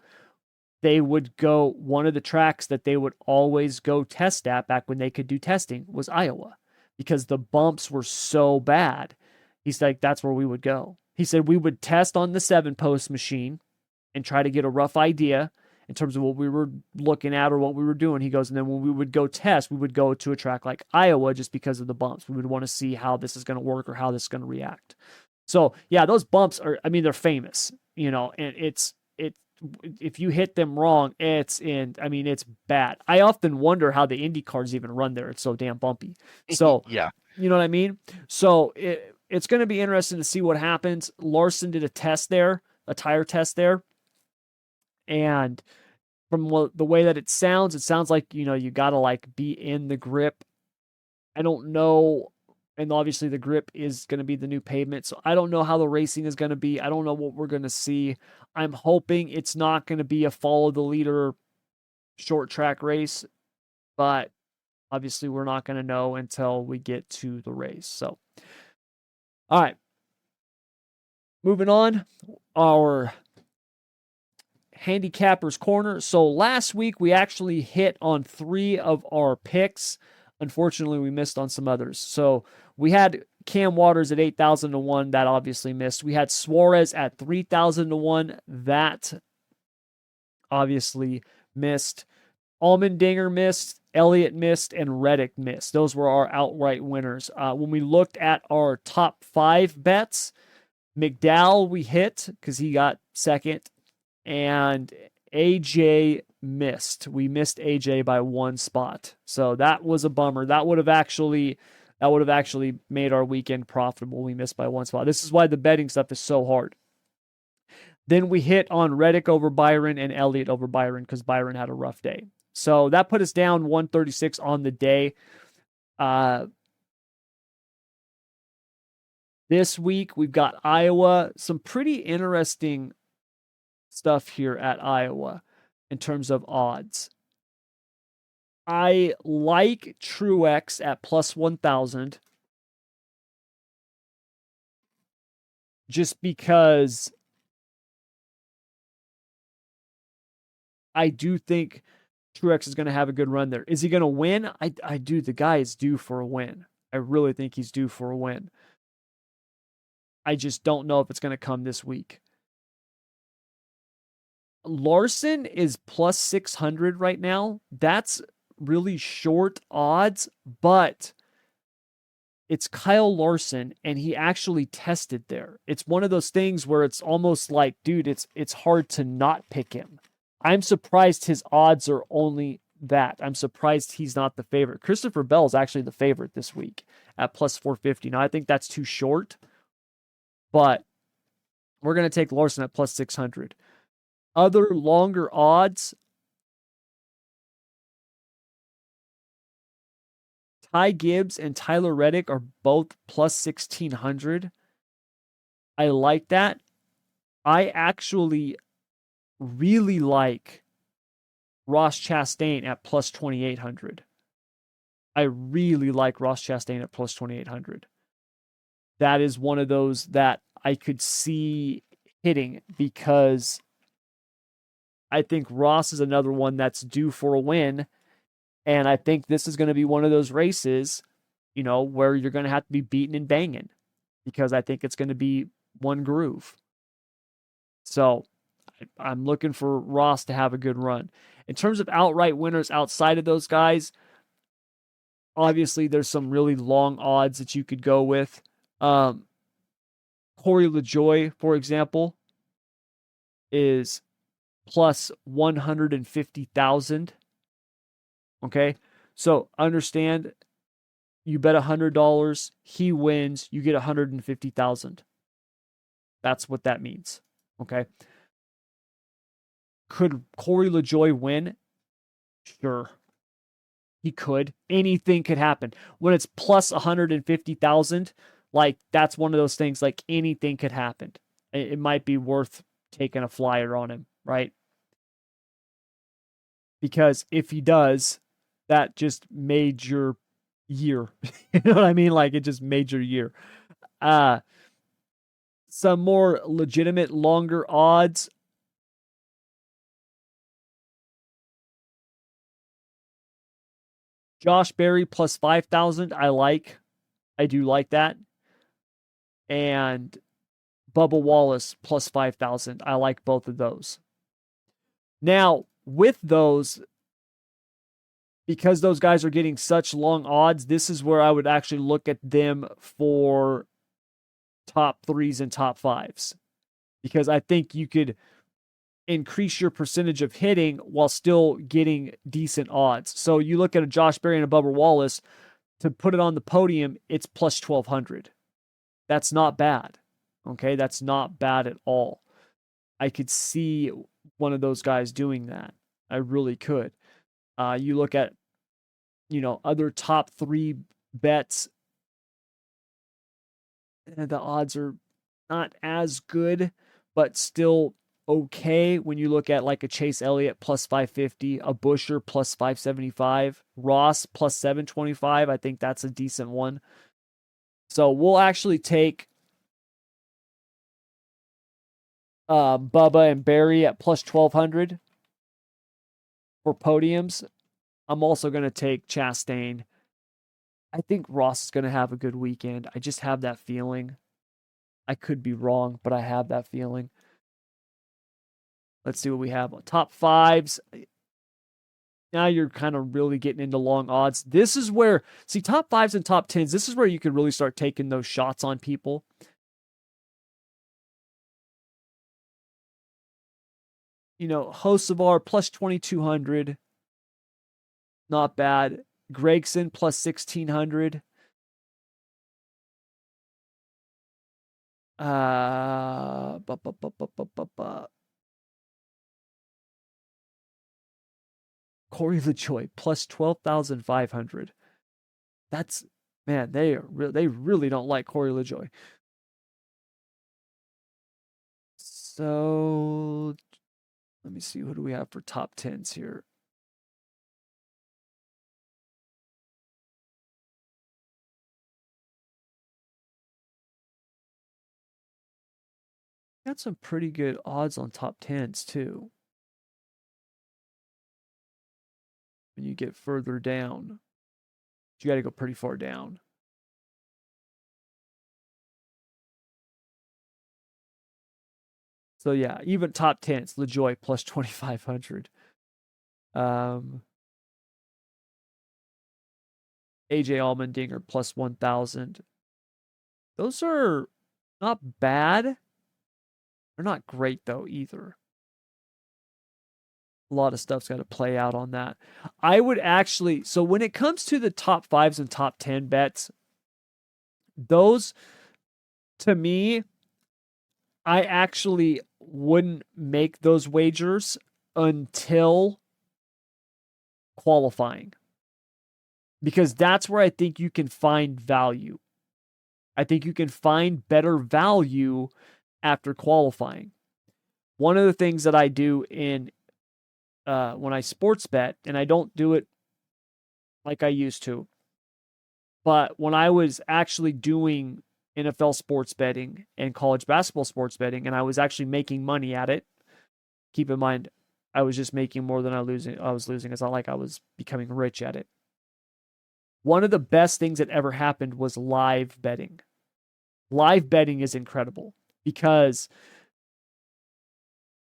S1: they would go, one of the tracks that they would always go test at back when they could do testing was Iowa, because the bumps were so bad. He's like, that's where we would go. He said we would test on the 7-post machine and try to get a rough idea in terms of what we were looking at or what we were doing. He goes, and then when we would go test, we would go to a track like Iowa just because of the bumps. We would want to see how this is going to work or how this is going to react. So yeah, those bumps are, I mean, they're famous, and if you hit them wrong, it's bad. I often wonder how the IndyCars even run there. It's so damn bumpy. So,
S2: Yeah.
S1: you know what I mean? So it's going to be interesting to see what happens. Larson did a tire test there. And from the way that it sounds like, you got to like be in the grip. I don't know. And obviously the grip is going to be the new pavement. So I don't know how the racing is going to be. I don't know what we're going to see. I'm hoping it's not going to be a follow the leader short track race, but obviously we're not going to know until we get to the race. So, all right. Moving on, our handicapper's corner. So last week we actually hit on 3 of our picks. Unfortunately, we missed on some others. So we had Cam Waters at 8,000 to 1. That obviously missed. We had Suarez at 3,000 to 1. That obviously missed. Allmendinger missed. Elliott missed, and Reddick missed. Those were our outright winners. When we looked at our top 5 bets, McDowell we hit because he got second, and AJ missed. We missed AJ by 1 spot. So that was a bummer. That would have actually made our weekend profitable. We missed by 1 spot. This is why the betting stuff is so hard. Then we hit on Reddick over Byron and Elliott over Byron because Byron had a rough day. So that put us down 136 on the day. This week we've got Iowa. Some pretty interesting stuff here at Iowa in terms of odds. I like Truex at plus 1,000 just because I do think Truex is going to have a good run there. Is he going to win? I do. The guy is due for a win. I really think he's due for a win. I just don't know if it's going to come this week. Larson is plus 600 right now. That's really short odds, but it's Kyle Larson, and he actually tested there. It's one of those things where it's almost like, dude, it's hard to not pick him. I'm surprised his odds are only that. I'm surprised he's not the favorite. Christopher Bell is actually the favorite this week at plus 450. Now, I think that's too short, but we're going to take Larson at plus 600. Other longer odds, Ty Gibbs and Tyler Reddick are both plus 1,600. I like that. I actually really like Ross Chastain at plus 2,800. I really like Ross Chastain at plus 2,800. That is one of those that I could see hitting because I think Ross is another one that's due for a win. And I think this is going to be one of those races, where you're going to have to be beating and banging because I think it's going to be one groove. So I'm looking for Ross to have a good run. In terms of outright winners outside of those guys, obviously there's some really long odds that you could go with. Corey LaJoie, for example, is plus 150,000. Okay, so understand, you bet $100, he wins, you get 150,000. That's what that means. Okay. Could Corey LaJoie win? Sure. He could. Anything could happen. When it's plus 150,000, like that's one of those things, like anything could happen. It might be worth taking a flyer on him, right? Because if he does, that just made your year. You know what I mean? Like it just made your year. Some more legitimate longer odds. Josh Berry plus 5,000. I do like that. And Bubba Wallace plus 5,000. I like both of those. Now, with those, because those guys are getting such long odds, this is where I would actually look at them for top 3s and top 5s. Because I think you could increase your percentage of hitting while still getting decent odds. So you look at a Josh Berry and a Bubba Wallace, to put it on the podium, it's plus 1,200. That's not bad. Okay, that's not bad at all. I could see one of those guys doing that. I really could. You look at, other top 3 bets, the odds are not as good, but still okay. When you look at like a Chase Elliott plus 550, a Buescher plus 575, Ross plus 725, I think that's a decent one. So we'll actually take Bubba and Barry at plus 1,200 for podiums. I'm also going to take Chastain. I think Ross is going to have a good weekend. I just have that feeling. I could be wrong, but I have that feeling. Let's see what we have. Top 5s. now you're kind of really getting into long odds. This is where, see, top fives and top tens, this is where you can really start taking those shots on people. You know, Hocevar plus 2,200. Not bad. Gregson plus 1,600. Corey LaJoy plus 12,500. That's, man, they really don't like Corey LaJoy. So let me see, who do we have for top tens here? Got some pretty good odds on top tens too. When you get further down, you got to go pretty far down. So yeah, even top tens, LaJoy plus 2,500. AJ Allmendinger plus 1,000. Those are not bad. They're not great though either. A lot of stuff's got to play out on that. I would actually, so when it comes to the top fives and top 10 bets, those, to me, I actually wouldn't make those wagers until qualifying, because that's where I think you can find value. I think you can find better value after qualifying. One of the things that I do in when I sports bet, and I don't do it like I used to, but when I was actually doing NFL sports betting and college basketball sports betting, and I was actually making money at it, keep in mind, I was just making more than I was losing. It's not like I was becoming rich at it. One of the best things that ever happened was live betting. Live betting is incredible because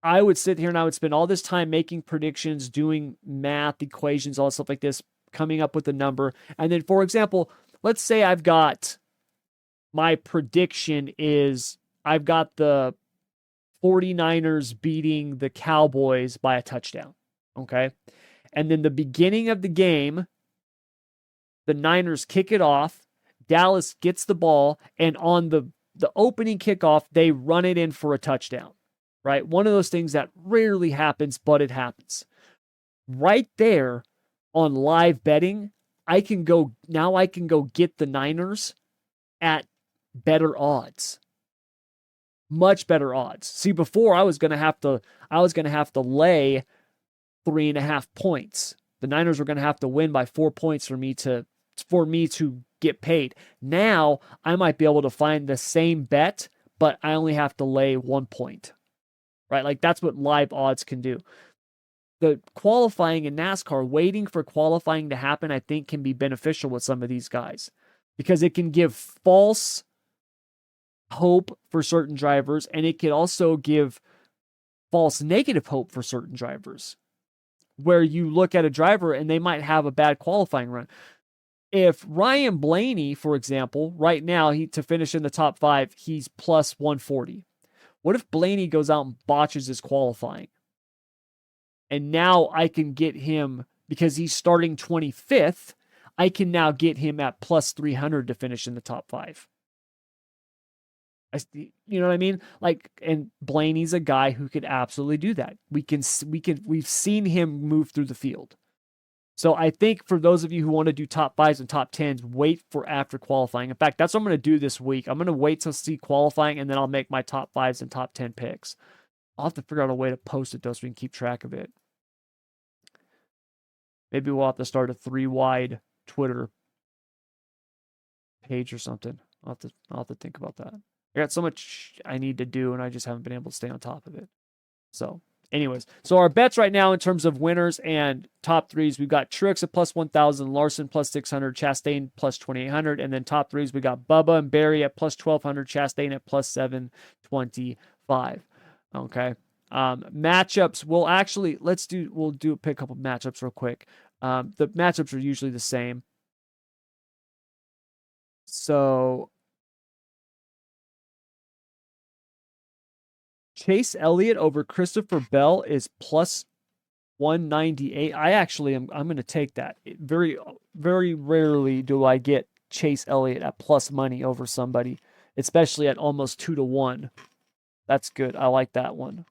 S1: I would sit here and I would spend all this time making predictions, doing math, equations, all stuff like this, coming up with a number. And then, for example, let's say I've got, my prediction is I've got the 49ers beating the Cowboys by a touchdown. Okay. And then the beginning of the game, the Niners kick it off. Dallas gets the ball, and on the opening kickoff, they run it in for a touchdown. Right? One of those things that rarely happens, but it happens. Right there on live betting, I can go get the Niners at better odds. Much better odds. See, before I was gonna have to lay 3.5 points. The Niners were gonna have to win by 4 points for me to get paid. Now I might be able to find the same bet, but I only have to lay 1 point. Right? Like that's what live odds can do. The qualifying in NASCAR, waiting for qualifying to happen, I think can be beneficial with some of these guys because it can give false hope for certain drivers, and it can also give false negative hope for certain drivers, where you look at a driver and they might have a bad qualifying run. If Ryan Blaney, for example, right now, to finish in the top 5, he's plus 140. What if Blaney goes out and botches his qualifying? And now I can get him, because he's starting 25th, I can now get him at plus 300 to finish in the top 5. You know what I mean? Like, and Blaney's a guy who could absolutely do that. We've seen him move through the field. So I think for those of you who want to do top 5s and top 10s, wait for after qualifying. In fact, that's what I'm going to do this week. I'm going to wait to see qualifying, and then I'll make my top 5s and top 10 picks. I'll have to figure out a way to post it, though, so we can keep track of it. Maybe we'll have to start a 3-wide Twitter page or something. I'll have to think about that. I got so much I need to do, and I just haven't been able to stay on top of it. So anyways, so our bets right now in terms of winners and top 3s, we've got Truex at plus 1,000, Larson plus 600, Chastain plus 2,800, and then top 3s, we got Bubba and Barry at plus 1,200, Chastain at plus 725. Okay. Matchups, we'll pick a couple matchups real quick. The matchups are usually the same. So Chase Elliott over Christopher Bell is plus 198. I'm going to take that. Very, very rarely do I get Chase Elliott at plus money over somebody, especially at almost 2-1. That's good. I like that one.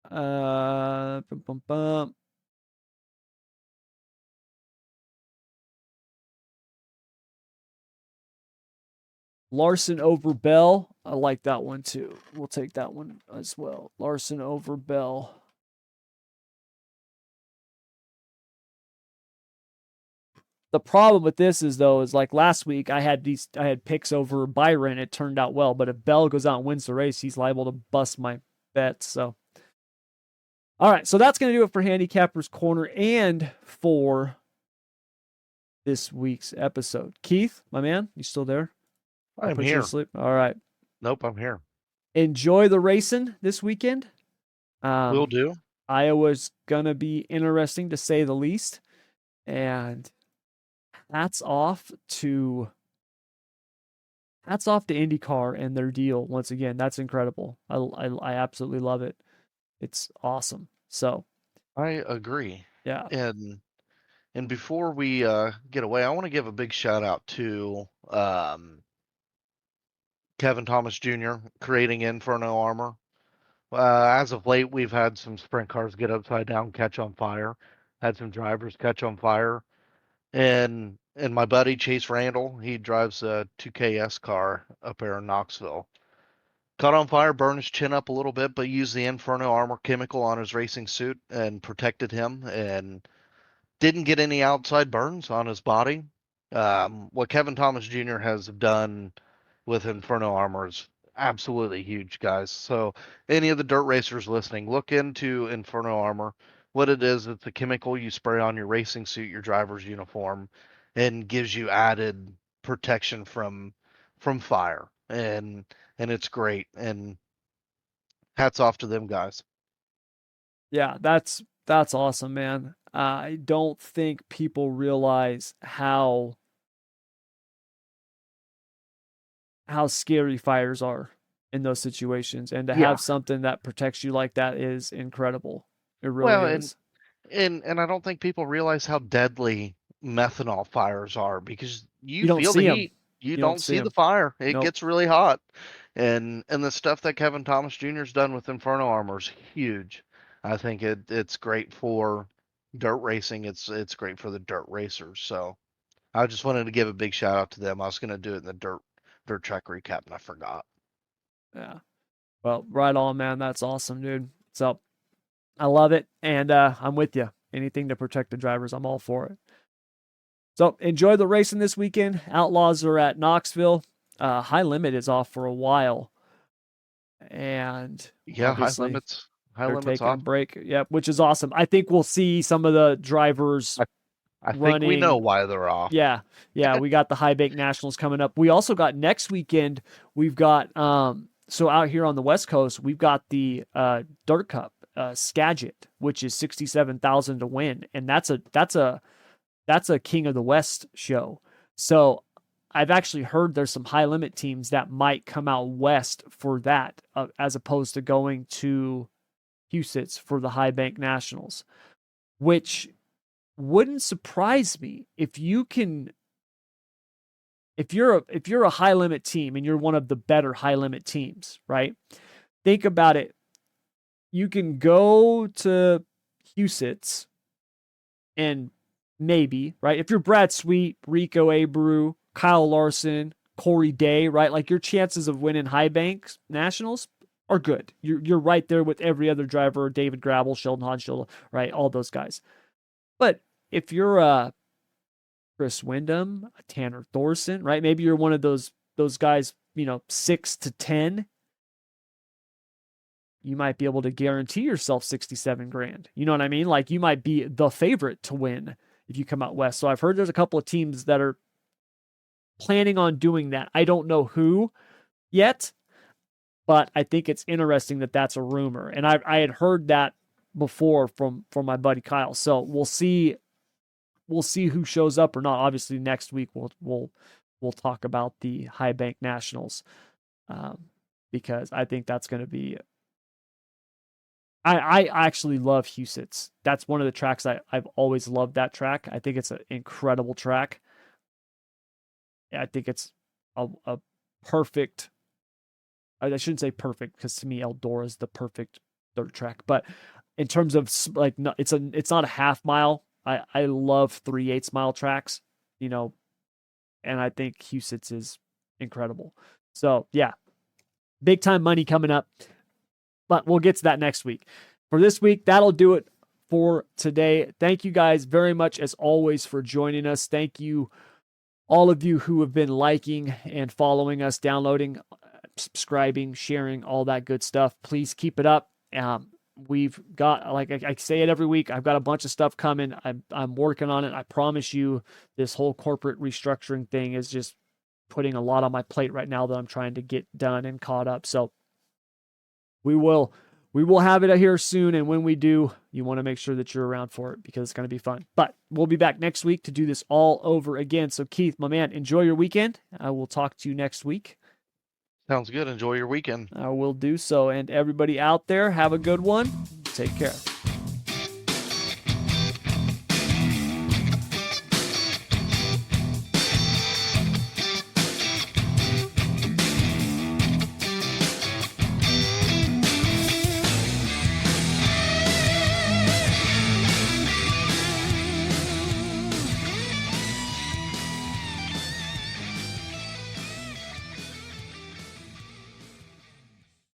S1: Bum, bum, bum. Larson over Bell. I like that one too. We'll take that one as well. Larson over Bell. The problem with this is like last week I had picks over Byron. It turned out well, but if Bell goes out and wins the race, he's liable to bust my bets. So, all right, so that's going to do it for Handicapper's Corner and for this week's episode. Keith, my man, you still there?
S2: I'm here.
S1: All right.
S2: Nope, I'm here.
S1: Enjoy the racing this weekend.
S2: Will do.
S1: Iowa's gonna be interesting to say the least, and hats off to IndyCar and their deal once again. That's incredible. I absolutely love it. It's awesome. So
S2: I agree.
S1: yeah.
S2: And before we get away, I want to give a big shout out to Kevin Thomas Jr. creating Inferno Armor. As of late, we've had some sprint cars get upside down, catch on fire. Had some drivers catch on fire. And my buddy Chase Randall, he drives a 2KS car up there in Knoxville. Caught on fire, burned his chin up a little bit, but used the Inferno Armor chemical on his racing suit and protected him and didn't get any outside burns on his body. What Kevin Thomas Jr. has done with Inferno Armor is absolutely huge, guys. So any of the dirt racers listening, look into Inferno Armor. What it is, it's a chemical you spray on your racing suit, your driver's uniform, and gives you added protection from fire. And it's great. And hats off to them guys.
S1: Yeah, that's awesome, man. I don't think people realize how scary fires are in those situations, and to have something that protects you like that is incredible. It really is.
S2: And I don't think people realize how deadly methanol fires are, because you
S1: don't
S2: feel
S1: see
S2: the
S1: 'em.
S2: heat. You don't see the fire. It gets really hot. And the stuff that Kevin Thomas Jr.'s done with Inferno Armor is huge. I think it's great for dirt racing. It's great for the dirt racers. So I just wanted to give a big shout out to them. I was going to do it in the dirt track recap and I forgot.
S1: Yeah. Well, right on, man. That's awesome, dude. So I love it. And I'm with you. Anything to protect the drivers, I'm all for it. So enjoy the racing this weekend. Outlaws are at Knoxville. High Limit is off for a while. And
S2: yeah, High Limit's
S1: taking
S2: off.
S1: a break. Yeah, which is awesome. I think we'll see some of the drivers
S2: I think we know why they're off.
S1: Yeah. Yeah. We got the High Bank Nationals coming up. We also got next weekend, we've got so out here on the West Coast, we've got the Dirt Cup, Skagit, which is 67,000 to win. And that's a King of the West show. So I've actually heard there's some high limit teams that might come out west for that, as opposed to going to Huset's for the High Bank Nationals, which wouldn't surprise me if you're a high limit team and you're one of the better high limit teams, right? Think about it. You can go to Huset's and maybe, right? If you're Brad Sweet, Rico Abreu, Kyle Larson, Corey Day, right? Like your chances of winning High Banks Nationals are good. You're right there with every other driver, David Gravel, Sheldon Haudenschild, right? All those guys. But if you're Chris Wyndham, Tanner Thorson, right? Maybe you're one of those guys, 6 to 10. You might be able to guarantee yourself 67 grand. You know what I mean? Like you might be the favorite to win if you come out west. So I've heard there's a couple of teams that are planning on doing that. I don't know who yet, but I think it's interesting that that's a rumor. And I had heard that before from my buddy Kyle. So we'll see who shows up or not. Obviously next week we'll talk about the High Bank Nationals, because I think that's going to be. I actually love Huset's. That's one of the tracks I've always loved. That track, I think it's an incredible track. I think it's a perfect. I shouldn't say perfect, because to me Eldora is the perfect dirt track. But in terms of like, no, it's not a half mile. I love 3/8 mile tracks, and I think Huset's is incredible. So yeah, big time money coming up, but we'll get to that next week. For this week, that'll do it for today. Thank you guys very much, as always, for joining us. Thank you, all of you who have been liking and following us, downloading, subscribing, sharing, all that good stuff. Please keep it up. We've got, like I say it every week, I've got a bunch of stuff coming. I'm working on it. I promise you, this whole corporate restructuring thing is just putting a lot on my plate right now that I'm trying to get done and caught up. So we will have it here soon. And when we do, you want to make sure that you're around for it, because it's going to be fun. But we'll be back next week to do this all over again. So Keith, my man, enjoy your weekend. I will talk to you next week.
S2: Sounds good. Enjoy your weekend.
S1: I will do so. And everybody out there, have a good one. Take care.